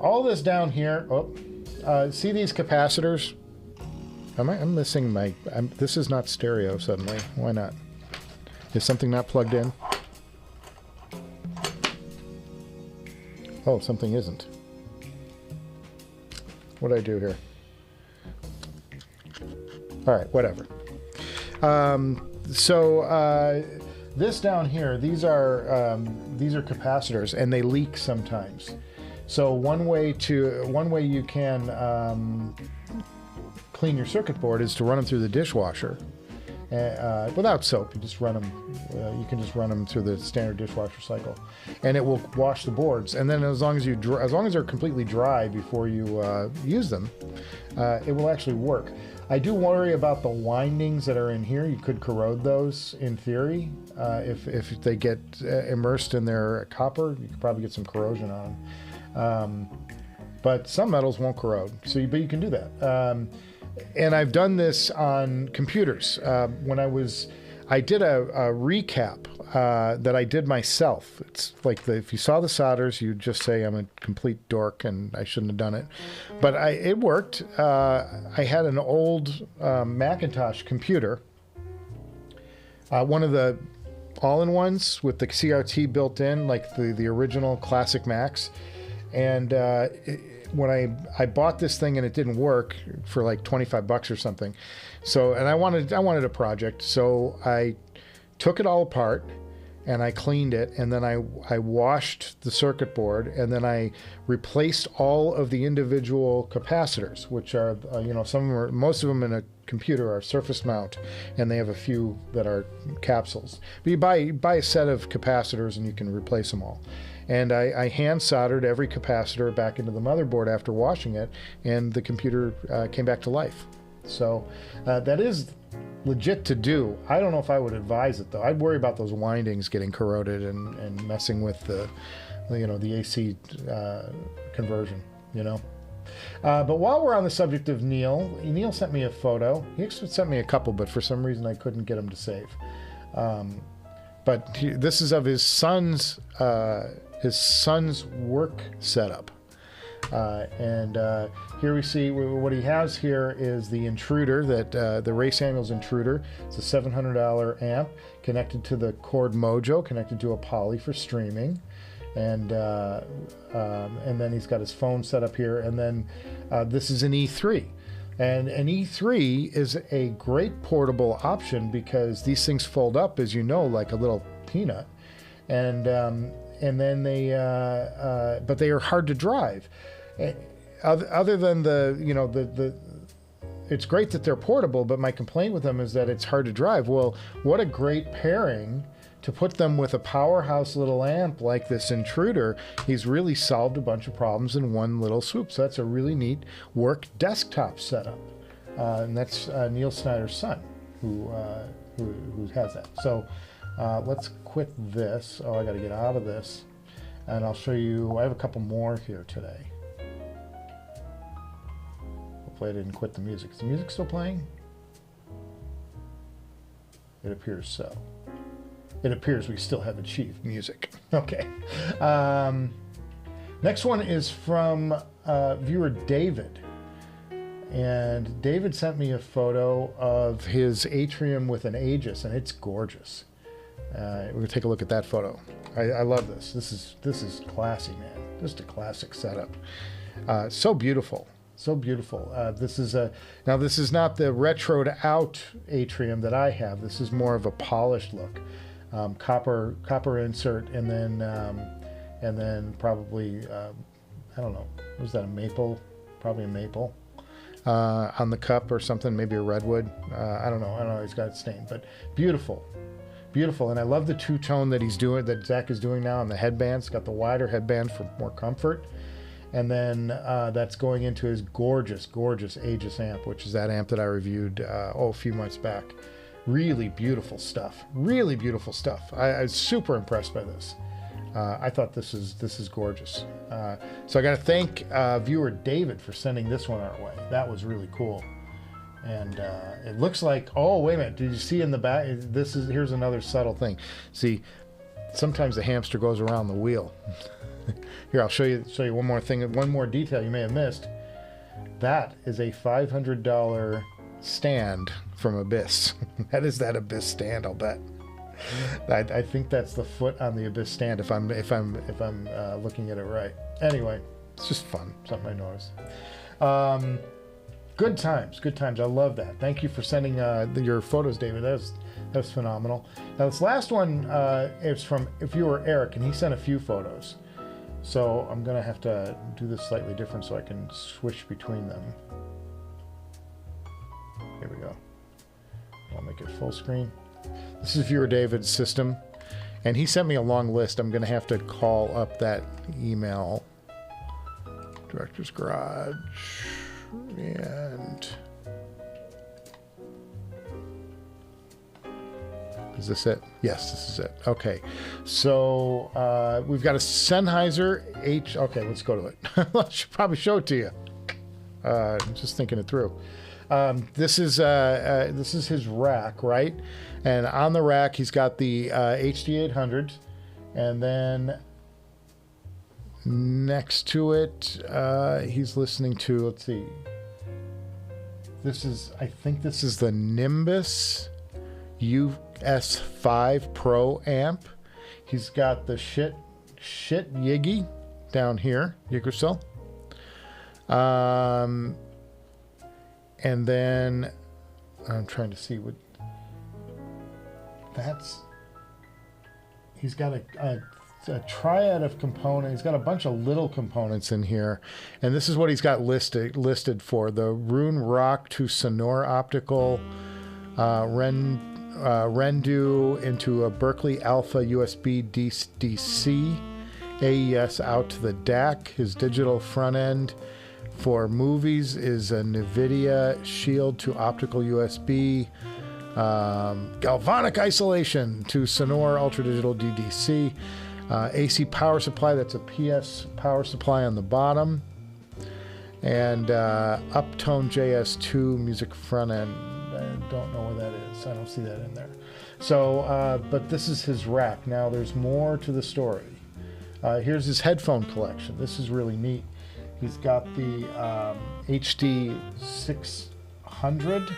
[SPEAKER 1] All this down here, see these capacitors? I'm missing my, this is not stereo suddenly. Why not? Is something not plugged in? Oh, something isn't. What did I do here? All right, whatever. This down here, these are capacitors, and they leak sometimes. So one way you can clean your circuit board is to run them through the dishwasher, without soap. You just run them. You can just run them through the standard dishwasher cycle, and it will wash the boards. And then as long as they're completely dry before you use them, it will actually work. I do worry about the windings that are in here. You could corrode those in theory. If they get immersed in their copper, you could probably get some corrosion on them. But some metals won't corrode, but you can do that. And I've done this on computers. I did a recap that I did myself. It's like if you saw the solders, you'd just say I'm a complete dork and I shouldn't have done it. But it worked. I had an old Macintosh computer, one of the all-in-ones with the CRT built in, like the original classic Macs. And when I bought this thing and it didn't work for like $25 or something. So, and I wanted a project. So I took it all apart and I cleaned it, and then I washed the circuit board, and then I replaced all of the individual capacitors, which are, most of them in a computer are surface mount, and they have a few that are capsules. But you buy a set of capacitors and you can replace them all. And I hand soldered every capacitor back into the motherboard after washing it, and the computer came back to life. So that is legit to do. I don't know if I would advise it though. I'd worry about those windings getting corroded and messing with the AC conversion, But while we're on the subject of Neil sent me a photo. He actually sent me a couple, but for some reason I couldn't get him to save. But this is of his son's work setup. Here we see what he has here is the intruder, the Ray Samuels intruder. It's a $700 amp connected to the Cord Mojo, connected to a Poly for streaming. And then he's got his phone set up here. And then this is an E3. And an E3 is a great portable option because these things fold up, as you know, like a little peanut. And then but they are hard to drive. Other than it's great that they're portable, but my complaint with them is that it's hard to drive. Well, what a great pairing to put them with a powerhouse little amp like this intruder. He's really solved a bunch of problems in one little swoop. So that's a really neat work desktop setup. And that's Neil Snyder's son who has that. So let's quit this. Oh, I got to get out of this. And I'll show you, I have a couple more here today. Hopefully I didn't quit the music. Is the music still playing? It appears so. It appears we still have achieved music. Okay. Next one is from viewer David. And David sent me a photo of his atrium with an Aegis, and it's gorgeous. We're going to take a look at that photo. I love this. This is classy, man. Just a classic setup. So beautiful. So beautiful. This is now this is not the retroed out atrium that I have. This is more of a polished look. Copper insert, and then probably I don't know. Was that a maple? Probably a maple on the cup or something. Maybe a redwood. I don't know. He's got it stained, but beautiful. Beautiful, and I love the two-tone that Zach is doing now on the headbands. It's got the wider headband for more comfort, and then that's going into his gorgeous Aegis amp, which is that amp that I reviewed a few months back. Really beautiful stuff. Really beautiful stuff. I was super impressed by this. I thought this is gorgeous. So I got to thank viewer David for sending this one our way. That was really cool. And it looks like, oh, wait a minute. Did you see in the back? Here's another subtle thing. See, sometimes the hamster goes around the wheel. Here, I'll show you one more thing, one more detail you may have missed. That is a $500 stand from Abyss. That is that Abyss stand, I'll bet. I think that's the foot on the Abyss stand if I'm looking at it right. Anyway, it's just fun, something I noticed. Good times. I love that. Thank you for sending your photos, David. That was phenomenal. Now this last one is from viewer Eric, and he sent a few photos. So I'm gonna have to do this slightly different so I can switch between them. Here we go. I'll make it full screen. This is viewer David's system, and he sent me a long list. I'm gonna have to call up that email. Director's Garage. And is this it? Yes, this is it. Okay, so we've got a Sennheiser Okay, let's go to it. I should probably show it to you. Just thinking it through. This is his rack, right? And on the rack, he's got the HD-800, and then next to it, he's listening to, let's see. I think this is the Nimbus US5 Pro amp. He's got the shit Yigi down here, Yggdrasil. And then I'm trying to see what that's. He's got a triad of components. He's got a bunch of little components in here, and this is what he's got listed for: the Rune Rock to Sonore optical, Rendu into a Berkeley Alpha USB DC, AES out to the DAC. His digital front end for movies is a NVIDIA Shield to optical USB. Galvanic isolation to Sonore Ultra Digital DDC. AC power supply, that's a PS power supply on the bottom. And Uptone JS2 music front end. I don't know where that is. I don't see that in there. So, but this is his rack. Now, there's more to the story. Here's his headphone collection. This is really neat. He's got the HD-600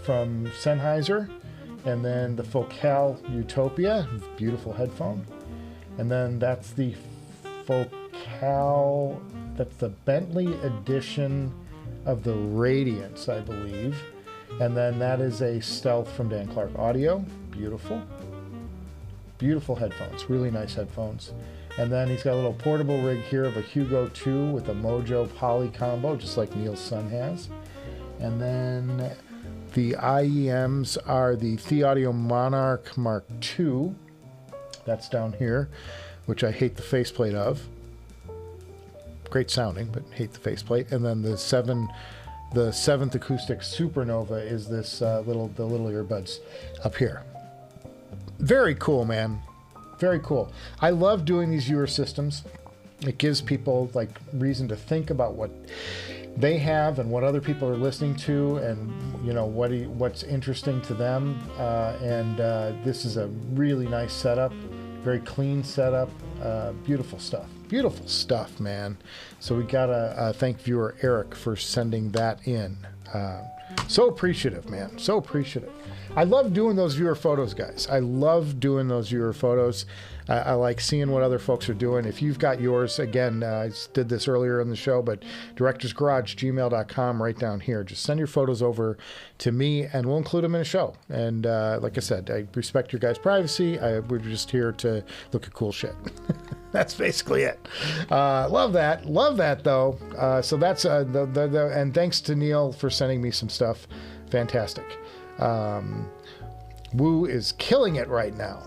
[SPEAKER 1] from Sennheiser, and then the FoKus Utopia, beautiful headphone. And then that's the FoKus, that's the Bentley edition of the Radiance, I believe. And then that is a Stealth from Dan Clark Audio. Beautiful. Beautiful headphones, really nice headphones. And then he's got a little portable rig here of a Hugo 2 with a Mojo Poly combo, just like Neil's son has. And then the IEMs are the Thieaudio Monarch Mark II. That's down here, which I hate the faceplate of. Great sounding, but hate the faceplate. And then the 7th acoustic Supernova is this the little earbuds up here. Very cool, man. Very cool. I love doing these viewer systems. It gives people like reason to think about what they have and what other people are listening to, and you know what's interesting to them. This is a really nice setup, very clean setup. Beautiful stuff. Beautiful stuff, man. So we gotta thank viewer Eric for sending that in. So appreciative, man. So appreciative. I love doing those viewer photos, guys. I love doing those viewer photos. I like seeing what other folks are doing. If you've got yours, again, I did this earlier in the show, but directorsgarage@gmail.com, right down here. Just send your photos over to me, and we'll include them in a show. And like I said, I respect your guys' privacy. We're just here to look at cool shit. That's basically it. Love that. Love that, though. So that's and thanks to Neil for sending me some stuff. Fantastic. Woo is killing it right now.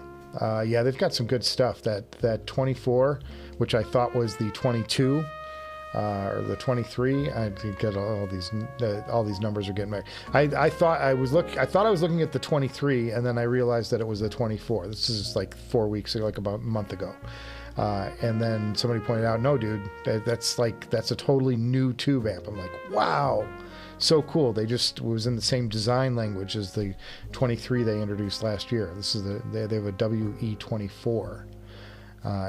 [SPEAKER 1] Yeah, they've got some good stuff. That 24, which I thought was the 22 or the 23. I get all these numbers are getting mixed. I thought I was looking at the 23, and then I realized that it was the 24. This is like 4 weeks ago, like about a month ago. And then somebody pointed out, no, dude, that's a totally new tube amp. I'm like, wow. So cool. It was in the same design language as the 23 they introduced last year. This is they have a WE24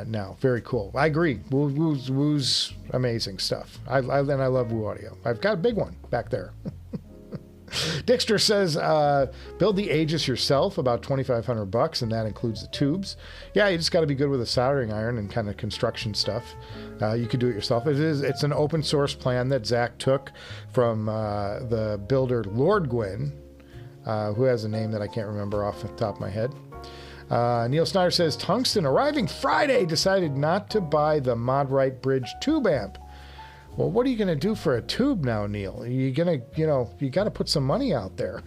[SPEAKER 1] now. Very cool. I agree. Woo's amazing stuff. I love Woo Audio. I've got a big one back there. Dixter says, build the Aegis yourself, about $2,500, and that includes the tubes. Yeah, you just got to be good with a soldering iron and kind of construction stuff. You could do it yourself. It's an open source plan that Zach took from the builder Lord Gwyn, who has a name that I can't remember off the top of my head. Neil Snyder says, Tungsten arriving Friday, decided not to buy the Modrite Bridge tube amp. Well, what are you going to do for a tube now, Neil? You got to put some money out there.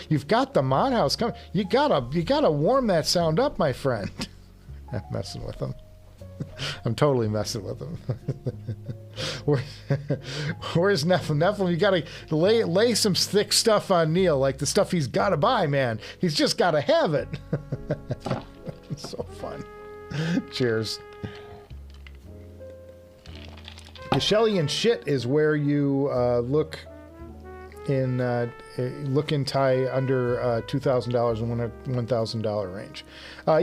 [SPEAKER 1] You've got the mod house coming. You gotta warm that sound up, my friend. I'm messing with him. I'm totally messing with him. Where's Nephilim? Nephilim, you gotta lay some thick stuff on Neil, like the stuff he's gotta buy, man. He's just gotta have it. It's so fun. Cheers. The Shelly and shit is where you look in tie under $2,000 and $1,000 range.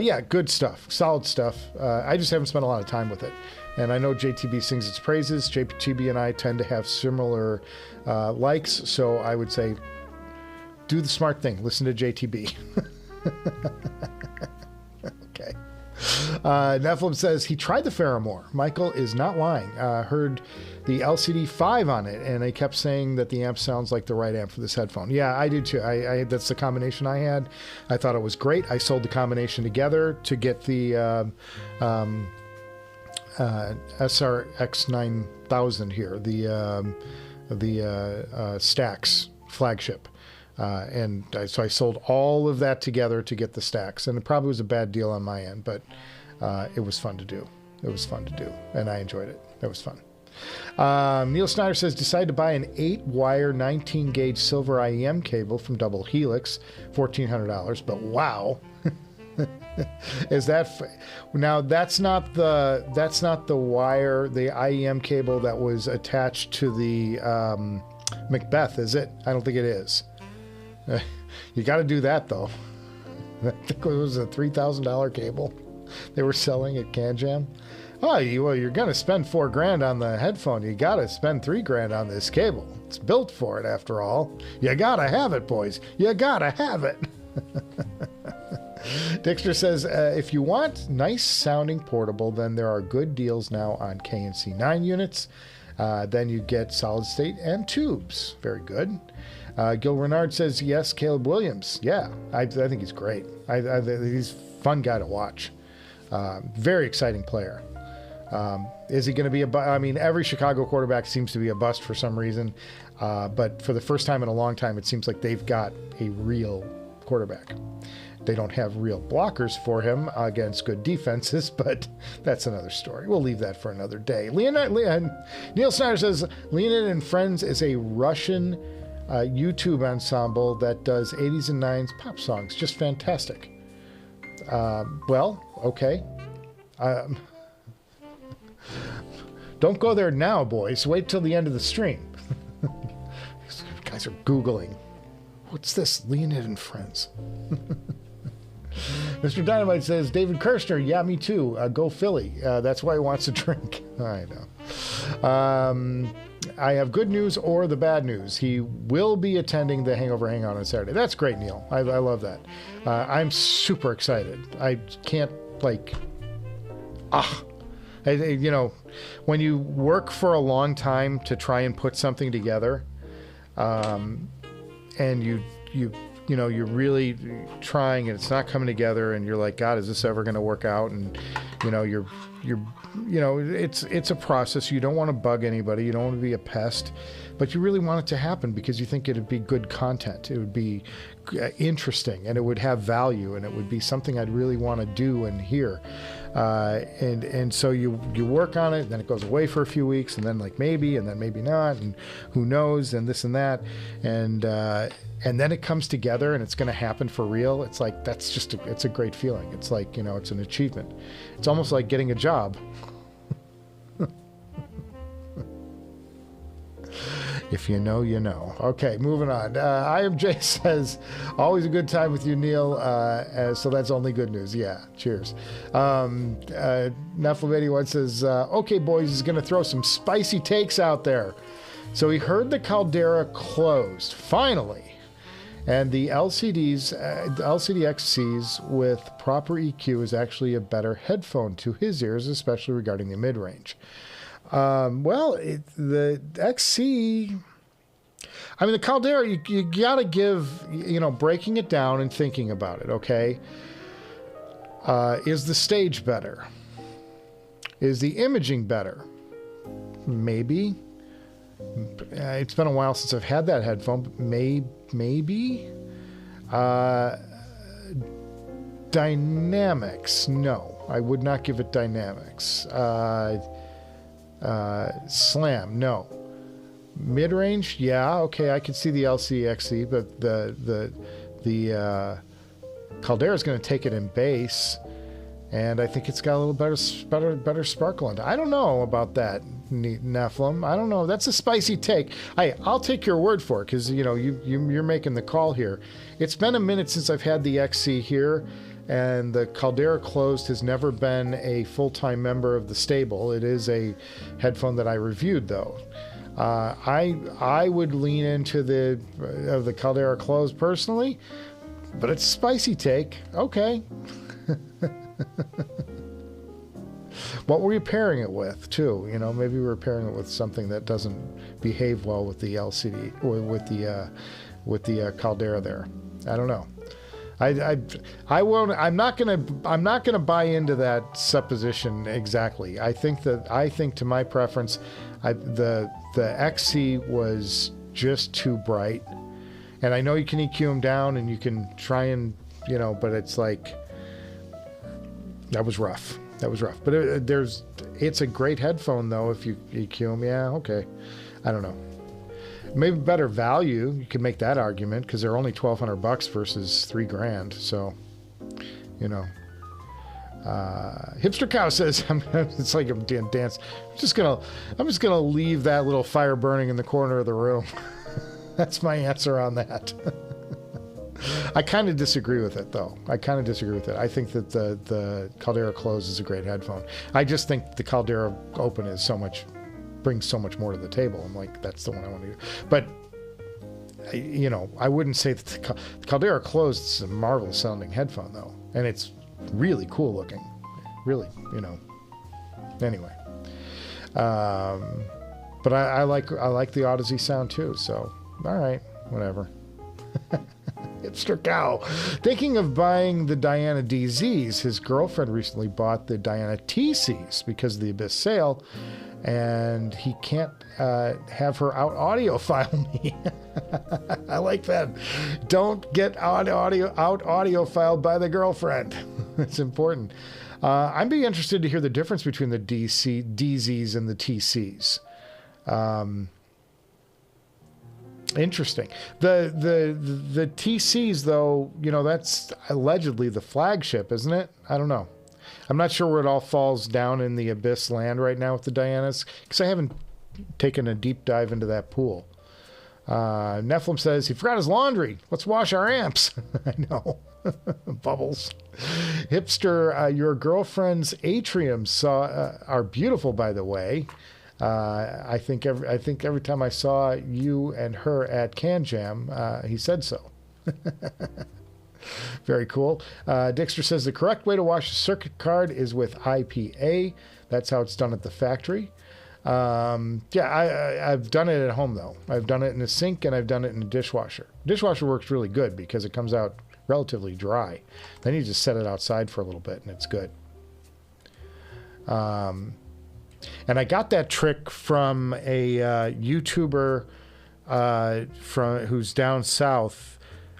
[SPEAKER 1] Yeah, good stuff, solid stuff. I just haven't spent a lot of time with it, and I know JTB sings its praises. JTB and I tend to have similar likes, so I would say do the smart thing. Listen to JTB. Okay. Nephilim says he tried the Faramore. Michael is not lying. Heard the LCD-4 on it, and I kept saying that the amp sounds like the right amp for this headphone. Yeah, I did too. I that's the combination I had. I thought it was great. I sold the combination together to get the SRX9000 here, the Stax flagship. So I sold all of that together to get the Stax, and it probably was a bad deal on my end, but it was fun to do. It was fun to do, and I enjoyed it. It was fun. Neil Snyder says, decided to buy an 8-wire 19-gauge silver IEM cable from Double Helix, $1,400, but wow. Is that now? That's not the wire, the IEM cable that was attached to the Macbeth, is it? I don't think it is. You got to do that though. I think it was a $3,000 cable they were selling at CanJam. Oh, you're gonna spend $4,000 on the headphone. You got to spend $3,000 on this cable. It's built for it, after all. You got to have it, boys. You got to have it. Dexter says, if you want nice sounding portable, then there are good deals now on KNC 9 units. Then you get solid state and tubes. Very good. Gil Renard says, yes, Caleb Williams. Yeah, I think he's great. He's a fun guy to watch. Very exciting player. Is he going to be I mean, every Chicago quarterback seems to be a bust for some reason. But for the first time in a long time, it seems like they've got a real quarterback. They don't have real blockers for him against good defenses, but that's another story. We'll leave that for another day. Neil Snyder says, Leonid and Friends is a Russian YouTube ensemble that does 80s and 90s pop songs. Just fantastic. Well, okay. Don't go there now, boys. Wait till the end of the stream. These guys are Googling. What's this? Leonid and Friends. Mr. Dynamite says, David Kirshner, yeah, me too. Go Philly. That's why he wants to drink. I know. I have good news or the bad news. He will be attending the Hangover Hangout on Saturday. That's great, Neil. I love that. I'm super excited. I can't, you know, when you work for a long time to try and put something together, and you're really trying and it's not coming together, and you're like, God, is this ever going to work out? And it's a process. You don't want to bug anybody. You don't want to be a pest, but you really want it to happen because you think it'd be good content. It would be interesting, and it would have value, and it would be something I'd really want to do and hear. And so you work on it, then it goes away for a few weeks, and then maybe, and then maybe not, and who knows, and this and that, and then it comes together and it's going to happen for real. It's like, it's a great feeling. It's like, it's an achievement. It's almost like getting a job. If you know, you know. Okay, moving on. IMJ says, always a good time with you, Neil. So that's only good news. Yeah, cheers. Nephilim81 says, okay, boys, he's going to throw some spicy takes out there. So he heard the Caldera closed, finally. And the LCD XCs with proper EQ is actually a better headphone to his ears, especially regarding the mid-range. The XC, I mean, the Caldera, you got to give, breaking it down and thinking about it, okay? Is the stage better? Is the imaging better? Maybe. It's been a while since I've had that headphone, but maybe. Dynamics, no. I would not give it dynamics. Slam, no. Mid-range, yeah, okay, I can see the LCXC, but the Caldera is going to take it in bass, and I think it's got a little better sparkle into it. I don't know about that, Nephilim. I don't know. That's a spicy take. I'll take your word for it, because you're making the call here. It's been a minute since I've had the XC here, and the Caldera closed has never been a full-time member of the stable. It is a headphone that I reviewed, though. I would lean into the Caldera closed personally, but it's a spicy take. Okay. What were you pairing it with, too? Maybe we were pairing it with something that doesn't behave well with the LCD or with the Caldera there. I don't know. I won't. I'm not gonna buy into that supposition exactly. I think to my preference, the XC was just too bright, and I know you can EQ them down and you can try and but it's like that was rough. But it's a great headphone though if you EQ them. Yeah, okay. I don't know. Maybe better value. You could make that argument because they're only $1,200 versus $3,000. So, you know. Hipster Cow says, it's like a dance. I'm just gonna leave that little fire burning in the corner of the room. That's my answer on that. I kind of disagree with it, though. I I think that the Caldera Close is a great headphone. I just think the Caldera Open is brings so much more to the table. I'm like, that's the one I want to do. But you know, I wouldn't say that the Caldera Close is a marvelous sounding headphone, though, and it's really cool looking, really, you know. Anyway, but I like the Audeze sound too. So all right, whatever. Hipster Cow, thinking of buying the Diana DZs. His girlfriend recently bought the Diana TCs because of the Abyss sale, and he can't have her out audiophile me. I like that. Don't get out audiopiled by the girlfriend. It's important. I'd be interested to hear the difference between the DZs and the TCs. Interesting. The TCs, though, you know, that's allegedly the flagship, isn't it? I don't know. I'm not sure where it all falls down in the Abyss land right now with the Dianas, because I haven't taken a deep dive into that pool. Nephilim says, he forgot his laundry. Let's wash our amps. I know. Bubbles. Hipster, your girlfriend's atriums are beautiful, by the way. I think every time I saw you and her at Can Jam, he said so. Very cool. Dixter says the correct way to wash a circuit card is with IPA. That's how it's done at the factory. Yeah, I've done it at home, though. I've done it in a sink and I've done it in a dishwasher. Dishwasher works really good because it comes out relatively dry. Then you just set it outside for a little bit and it's good. And I got that trick from a YouTuber who's down south.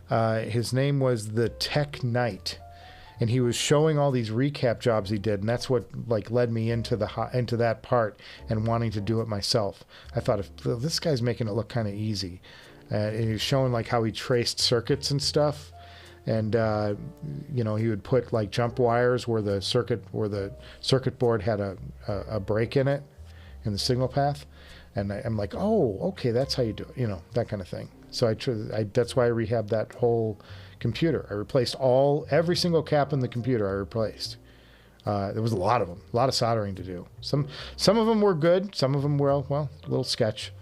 [SPEAKER 1] His name was the Tech Knight, and he was showing all these recap jobs he did, and that's what like led me into that part and wanting to do it myself. I thought, if this guy's making it look kind of easy, and he was showing like how he traced circuits and stuff. And you know, he would put like jump wires where the circuit board had a break in it in the signal path, and I'm like, oh, okay, that's how you do it, you know, that kind of thing. So that's why I rehabbed that whole computer. I replaced every single cap in the computer. I replaced. There was a lot of them, a lot of soldering to do. Some of them were good, some of them were a little sketch.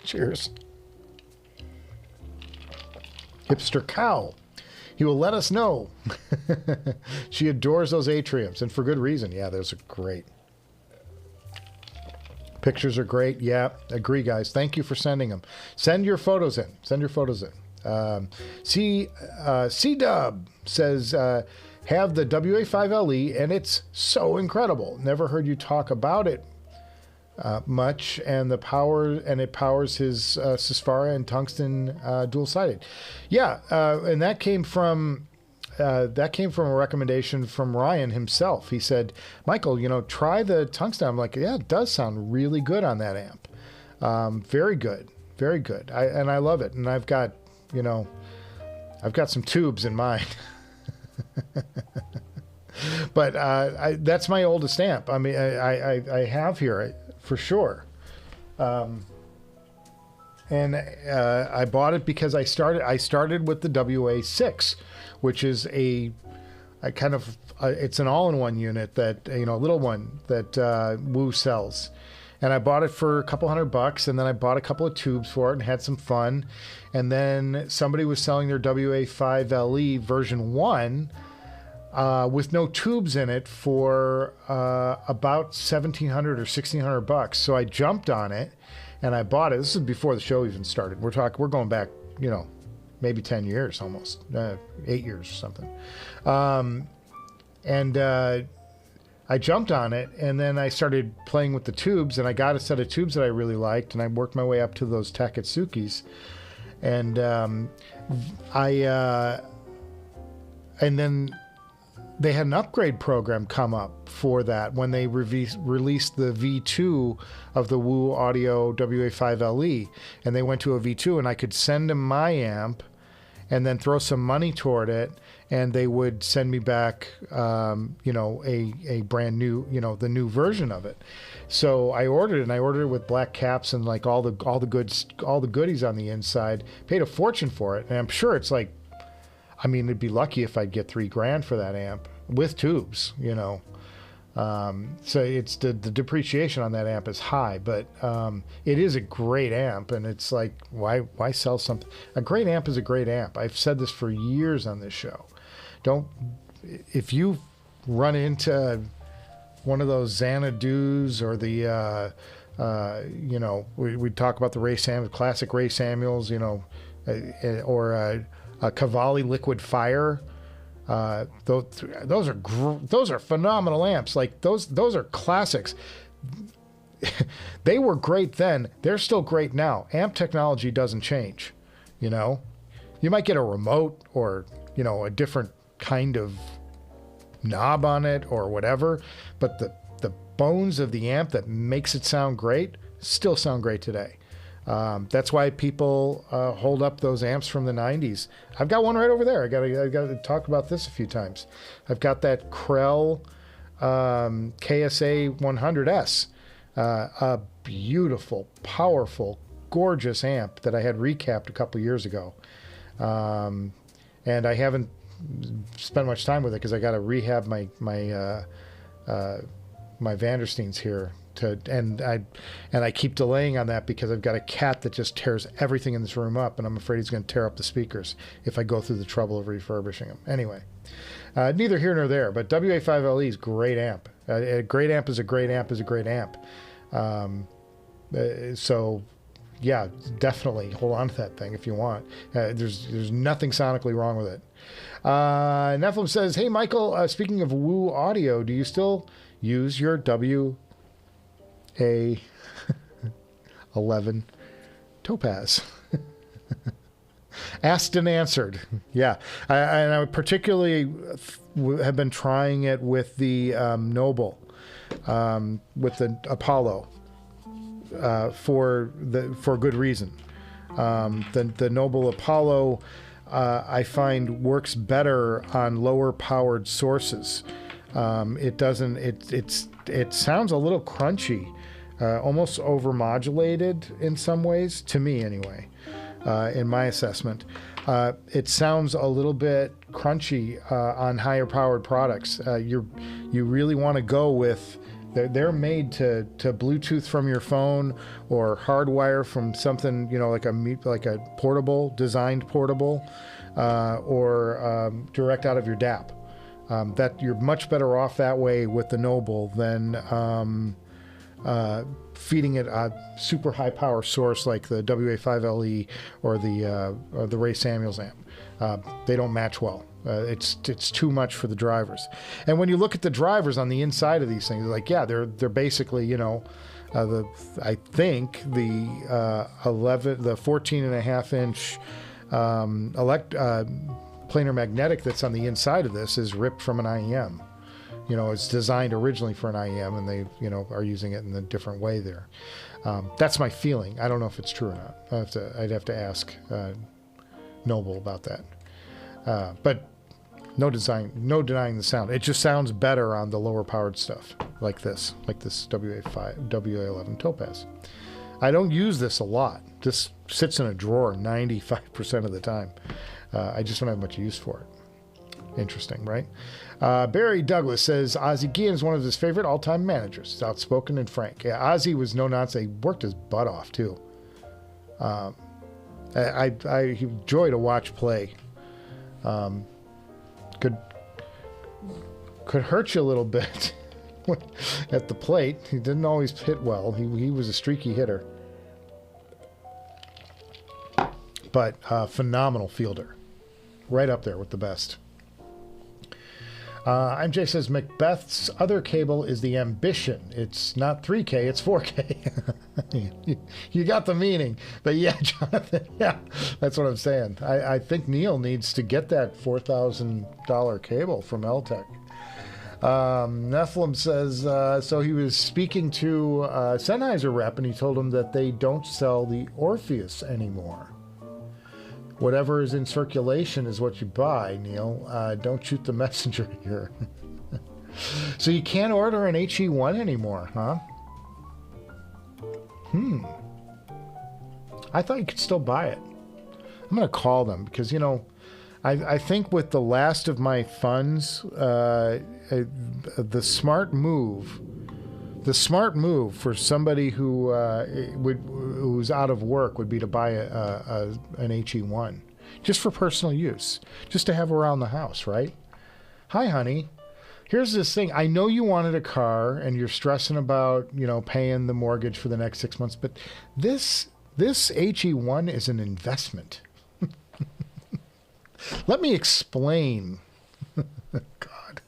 [SPEAKER 1] Cheers. Hipster Cow. He will let us know. She adores those atriums, and for good reason. Yeah, those are great. Pictures are great. Yeah, agree, guys. Thank you for sending them. Send your photos in. C-Dub says, have the WA5LE, and it's so incredible. Never heard you talk about it much, and it powers his Sapphire and tungsten dual-sided. Yeah, and that came from a recommendation from Ryan himself. He said, Michael, you know, try the tungsten. I'm like, yeah, it does sound really good on that amp. Very good, very good. I love it, and I've got some tubes in mine. But that's my oldest amp. I mean, I have here for sure. And I bought it because I started with the WA6, which is it's an all-in-one unit that, you know, a little one that Woo sells. And I bought it for a couple $100, and then I bought a couple of tubes for it and had some fun. And then somebody was selling their WA5LE version 1 with no tubes in it for about $1,700 or $1,600. So I jumped on it and I bought it. This is before the show even started. We're going back, you know, maybe 10 years almost, 8 years or something. I jumped on it, and then I started playing with the tubes, and I got a set of tubes that I really liked, and I worked my way up to those Taketsukis. And then they had an upgrade program come up for that when they released the V2 of the Woo Audio WA5LE, and they went to a V2, and I could send them my amp and then throw some money toward it, and they would send me back, you know, a brand new, you know, the new version of it. So I ordered it, and I ordered it with black caps and like all the goodies on the inside. Paid a fortune for it, and I'm sure it's like, I mean, it'd be lucky if I'd get $3,000 for that amp with tubes, you know. So it's the depreciation on that amp is high, but it is a great amp, and it's like, why sell something? A great amp is a great amp. I've said this for years on this show. If you run into one of those Xanadu's or the, you know, we talk about the Ray Samuels, classic Ray Samuels, you know, or a Cavalli Liquid Fire. Those are phenomenal amps. Like those are classics. They were great then. They're still great now. Amp technology doesn't change. You know, you might get a remote or, you know, a different kind of knob on it or whatever, but the bones of the amp that makes it sound great still sound great today. That's why people hold up those amps from the 90s. I've got one right over there. I got to talk about this a few times. I've got that Krell KSE-1500S, a beautiful, powerful, gorgeous amp that I had recapped a couple years ago. And I haven't spent much time with it because I got to rehab my Vandersteins here. And I keep delaying on that because I've got a cat that just tears everything in this room up, and I'm afraid he's going to tear up the speakers if I go through the trouble of refurbishing them. Anyway, neither here nor there, but WA5LE is a great amp. A great amp is a great amp is a great amp. So, yeah, definitely hold on to that thing if you want. There's nothing sonically wrong with it. Nephilim says, hey, Michael, speaking of Woo Audio, do you still use your WA11 Topaz? Asked and answered. Yeah. I particularly have been trying it with the Noble, with the Apollo, for good reason. The Noble Apollo, I find works better on lower powered sources. It sounds a little crunchy, almost overmodulated in some ways, to me anyway, in my assessment. It sounds a little bit crunchy on higher powered products. You really want to go with, they're made to Bluetooth from your phone or hardwire from something, you know, like a portable, designed portable, or direct out of your DAP. That you're much better off that way with the Noble than feeding it a super high power source like the WA5LE or the Ray Samuels amp. They don't match well. It's too much for the drivers. And when you look at the drivers on the inside of these things, like, yeah, they're basically, you know, I think the 14.5 inch planar magnetic that's on the inside of this is ripped from an IEM. You know, it's designed originally for an IEM, and they, you know, are using it in a different way there. That's my feeling. I don't know if it's true or not. I'd have to ask Noble about that. But no denying the sound. It just sounds better on the lower powered stuff, like this WA11 Topaz. I don't use this a lot. This sits in a drawer 95% of the time. I just don't have much use for it. Interesting, right? Barry Douglas says Ozzie Guillen is one of his favorite all-time managers. He's outspoken and frank. Yeah, Ozzie was no nonsense. He worked his butt off too. I enjoy to watch play. Could hurt you a little bit at the plate. He didn't always hit well. He was a streaky hitter, but phenomenal fielder, right up there with the best. MJ says Macbeth's other cable is the Ambition. It's not 3K, it's 4K. You got the meaning. But yeah, Jonathan, yeah, that's what I'm saying. I think Neil needs to get that $4,000 cable from Eltec. Nephilim says, so he was speaking to a Sennheiser rep, and he told him that they don't sell the Orpheus anymore. Whatever is in circulation is what you buy, Neil. Don't shoot the messenger here. So you can't order an HE1 anymore, huh? I thought you could still buy it. I'm going to call them because, you know, I think with the last of my funds, the smart move for somebody who's out of work would be to buy an HE1 just for personal use, just to have around the house, right? Hi, honey. Here's this thing. I know you wanted a car and you're stressing about, you know, paying the mortgage for the next 6 months, but this HE1 is an investment. Let me explain. God.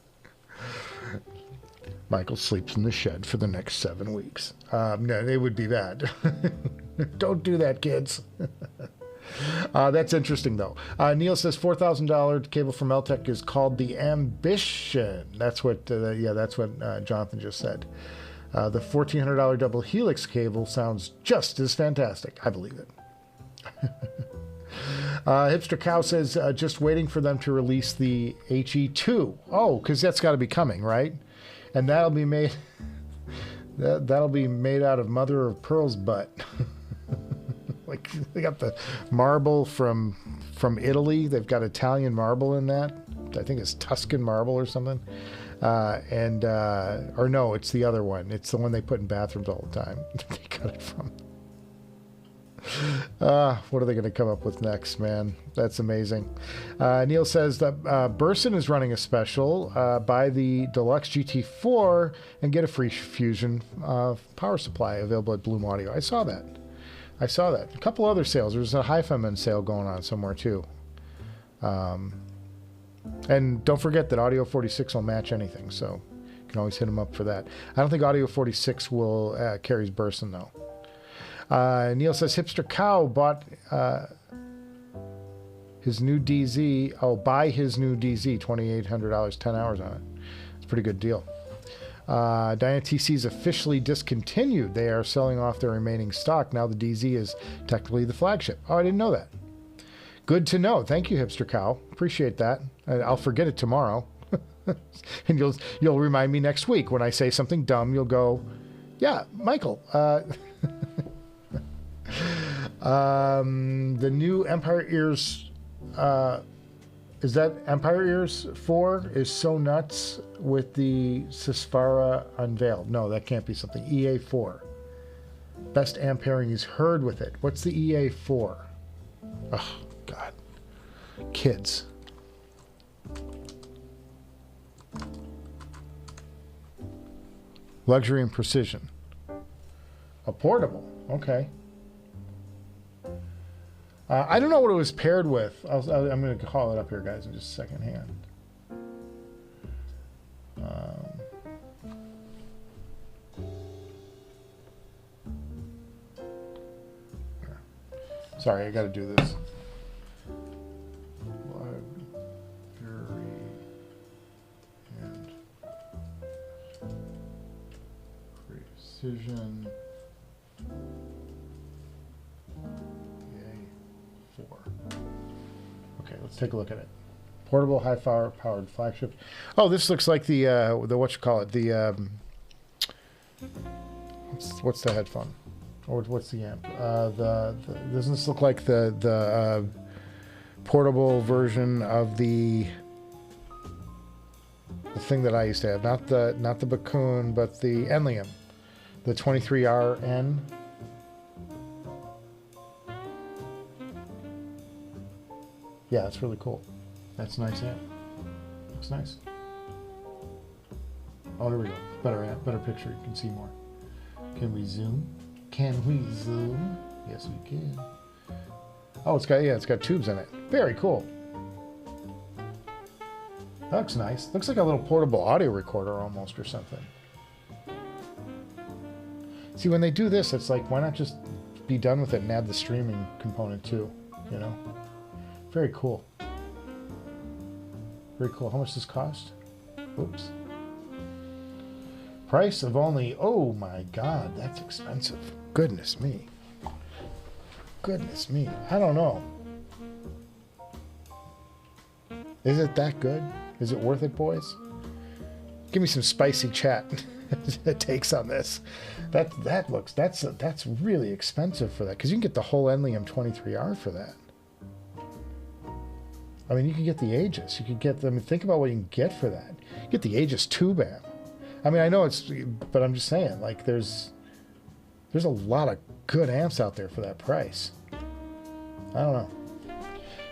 [SPEAKER 1] Michael sleeps in the shed for the next 7 weeks. No, it would be that. Don't do that, kids. That's interesting, though. Neil says $4,000 cable from Eltec is called the Ambition. That's what, that's what Jonathan just said. The $1,400 double helix cable sounds just as fantastic. I believe it. Hipster Cow says, just waiting for them to release the HE2. Oh, because that's got to be coming, right? And that'll be made that'll be made out of mother of pearl's butt. Like they got the marble from Italy. They've got Italian marble in that. I think it's Tuscan marble or something. Or no, it's the other one. It's the one they put in bathrooms all the time. They got it from. What are they going to come up with next, man? That's amazing. Neil says that Burson is running a special. Buy the Deluxe GT4 and get a free Fusion power supply available at Bloom Audio. I saw that. A couple other sales. There's a HiFiman sale going on somewhere too. And don't forget that Audio 46 will match anything, so you can always hit them up for that. I don't think Audio 46 will carries Burson though. Neil says Hipster Cow bought his new DZ. Oh, buy his new DZ, $2,800, 10 hours on it. It's a pretty good deal. Diana TC is officially discontinued. They are selling off their remaining stock. Now the DZ is technically the flagship. Oh, I didn't know that. Good to know. Thank you, Hipster Cow. Appreciate that. I'll forget it tomorrow. And you'll remind me next week when I say something dumb. You'll go, yeah, Michael. The new Empire Ears, is that Empire Ears 4 is so nuts with the Sisfara unveiled. No, that can't be something. EA4. Best amp pairing he's heard with it. What's the EA4? Oh, God. Kids. Luxury and precision. A portable. Okay. I don't know what it was paired with. I'm going to call it up here, guys, in just a second. Hang on. Sorry, I got to do this. Luxury and precision. Okay, let's take a look at it. Portable, high-powered flagship. Oh, this looks like the what you call it? The what's the headphone? Or what's the amp? Doesn't this look like the portable version of the thing that I used to have? Not the Bakun, but the Enlium, the 23RN. Yeah, it's really cool. That's nice amp. Looks nice. Oh, there we go. Better amp, better picture. You can see more. Can we zoom? Can we zoom? Yes, we can. Oh, it's got tubes in it. Very cool. That looks nice. Looks like a little portable audio recorder almost or something. See, when they do this, it's like, why not just be done with it and add the streaming component too, you know? Very cool. Very cool. How much does this cost? Oops. Price of only, oh my God, that's expensive. Goodness me. Goodness me. I don't know. Is it that good? Is it worth it, boys? Give me some spicy chat takes on this. That's really expensive for that, because you can get the whole Enlium 23R for that. I mean, you can get the Aegis. You could get them. Think about what you can get for that. You get the Aegis tube amp. I mean, I know it's, but I'm just saying, like, there's a lot of good amps out there for that price. I don't know.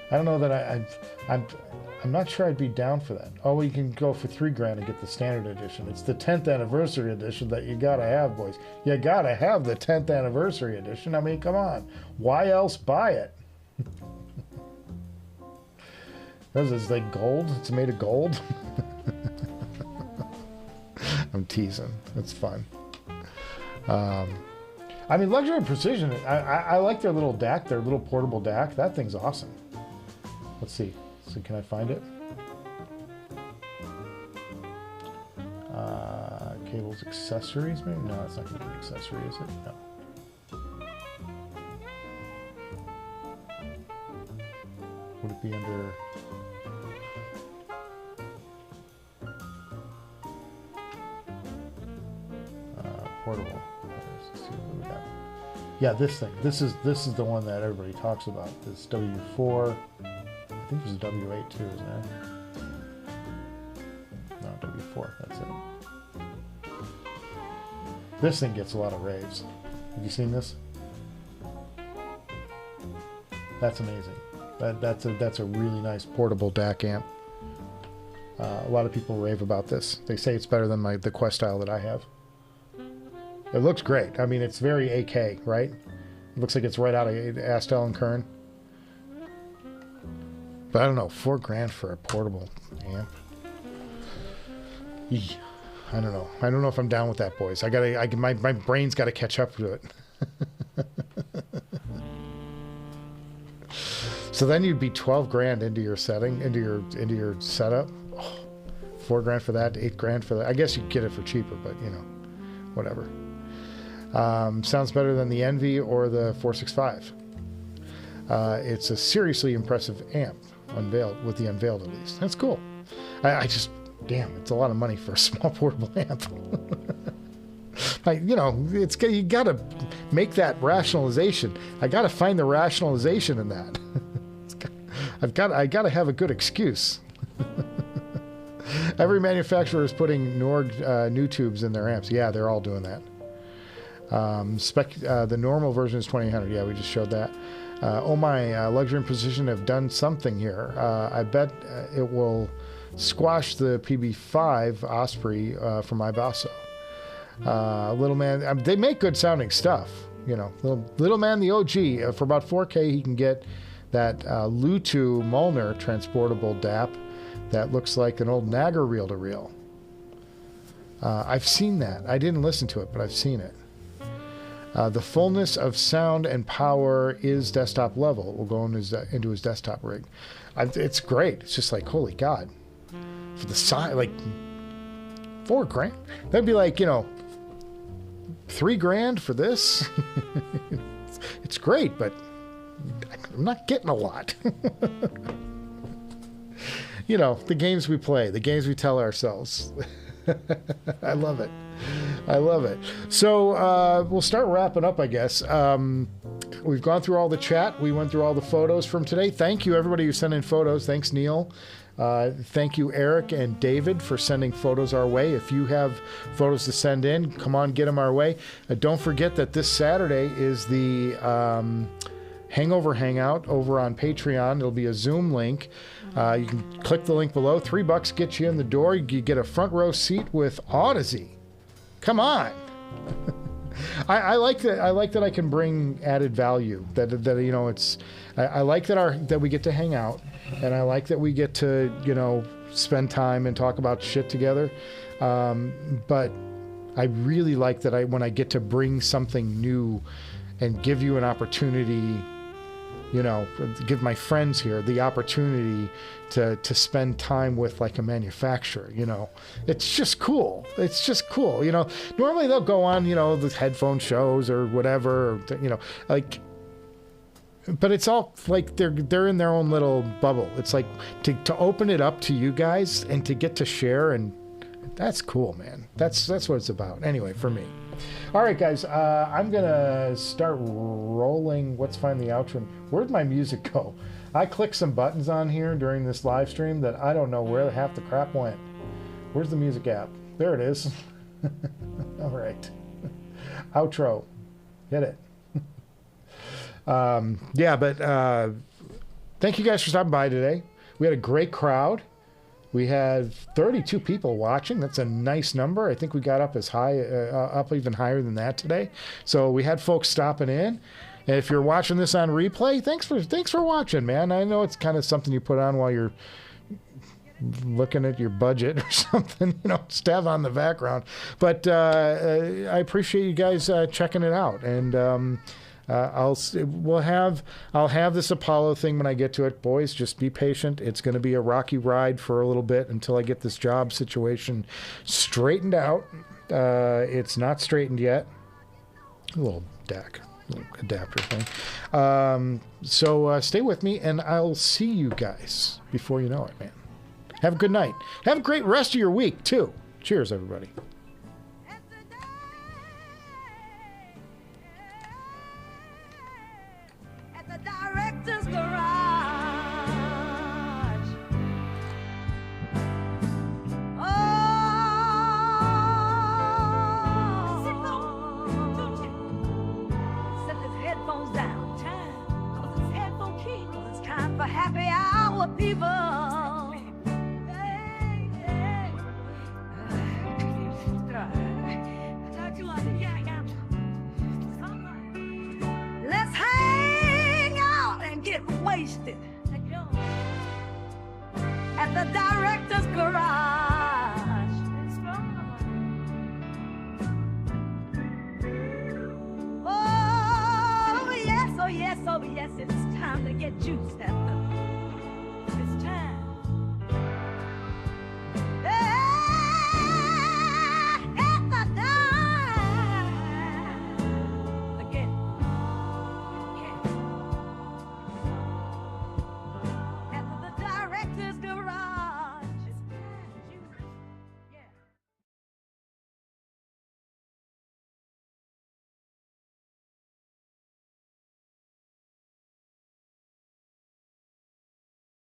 [SPEAKER 1] I don't know that I'm not sure I'd be down for that. Oh, well, you can go for $3,000 and get the standard edition. It's the 10th anniversary edition that you gotta have, boys. You gotta have the 10th anniversary edition. I mean, come on. Why else buy it? Because it's like gold. It's made of gold. I'm teasing. It's fun. I mean, Luxury and Precision, I like their little DAC, their little portable DAC. That thing's awesome. Let's see. So can I find it? Cables, accessories, maybe? No, it's not going to be an accessory, is it? No. Would it be under... portable. Let's see what we got. Yeah, this thing. This is the one that everybody talks about. This W4. I think there's a W8 too, isn't there? No, W4. That's it. This thing gets a lot of raves. Have you seen this? That's amazing. That's a really nice portable DAC amp. A lot of people rave about this. They say it's better than the Quest style that I have. It looks great. I mean, it's very AK, right? It looks like it's right out of Astell&Kern. But I don't know, $4,000 for a portable amp. Eey, I don't know. I don't know if I'm down with that, boys. My brain's got to catch up to it. So then you'd be $12,000 into your setting, into your setup. Oh, $4,000 for that, $8,000 for that. I guess you could get it for cheaper, but you know, whatever. Sounds better than the Envy or the 465. It's a seriously impressive amp, unveiled, with the unveiled at least. That's cool. I just, damn, it's a lot of money for a small portable amp. You know, you got to make that rationalization. I got to find the rationalization in that. I got to have a good excuse. Every manufacturer is putting new tubes in their amps. Yeah, they're all doing that. The normal version is 2800. Yeah, we just showed that. Oh my, Luxury and Precision have done something here. I bet it will squash the PB5 Osprey from Ivaso. Little Man, they make good sounding stuff. You know, Little Man the OG, for about 4K he can get that Lutu Molnar transportable DAP that looks like an old Nagar reel-to-reel. I've seen that. I didn't listen to it, but I've seen it. The fullness of sound and power is desktop level. It will go into his desktop rig. It's great. It's just like, holy God. For the size, like, $4,000. That'd be like, you know, $3,000 for this. It's great, but I'm not getting a lot. You know, the games we play, the games we tell ourselves. I love it. I love it. So we'll start wrapping up, I guess. We've gone through all the chat. We went through all the photos from today. Thank you, everybody who sent in photos. Thanks, Neil. Thank you, Eric and David, for sending photos our way. If you have photos to send in, come on, get them our way. Don't forget that this Saturday is the Hangover Hangout over on Patreon. It'll be a Zoom link. You can click the link below. $3 gets you in the door. You get a front row seat with Audeze. Come on. I like that. I like that I can bring added value. That you know, it's. I like that we get to hang out, and I like that we get to, you know, spend time and talk about shit together. But I really like that when I get to bring something new and give you an opportunity you know, give my friends here the opportunity to spend time with like a manufacturer, you know. It's just cool. It's just cool. You know, normally they'll go on, you know, the headphone shows or whatever, or, you know, like, but it's all like they're in their own little bubble. It's like to open it up to you guys and to get to share, and that's cool, man. That's what it's about. Anyway, for me. All right, guys, I'm gonna start rolling. Let's find the outro. Where'd my music go? I clicked some buttons on here during this live stream that I don't know where half the crap went. Where's the music app? There it is. All right. Outro. Hit it. Yeah, but thank you guys for stopping by today. We had a great crowd. We had 32 people watching. That's a nice number. I think we got up as high, up even higher than that today. So we had folks stopping in. And if you're watching this on replay, thanks for watching, man. I know it's kind of something you put on while you're looking at your budget or something, you know, stab on the background. But I appreciate you guys checking it out. And I'll have this Apollo thing when I get to it. Boys, just be patient. It's going to be a rocky ride for a little bit until I get this job situation straightened out. It's not straightened yet. A little adapter thing. So stay with me, and I'll see you guys before you know it, man. Have a good night. Have a great rest of your week, too. Cheers, everybody.
[SPEAKER 2] Director's garage. Oh, set his headphones down. Cause it's headphone king. Cause it's time for happy hour, people. Hey, hey. Let's hang out and get wasted at the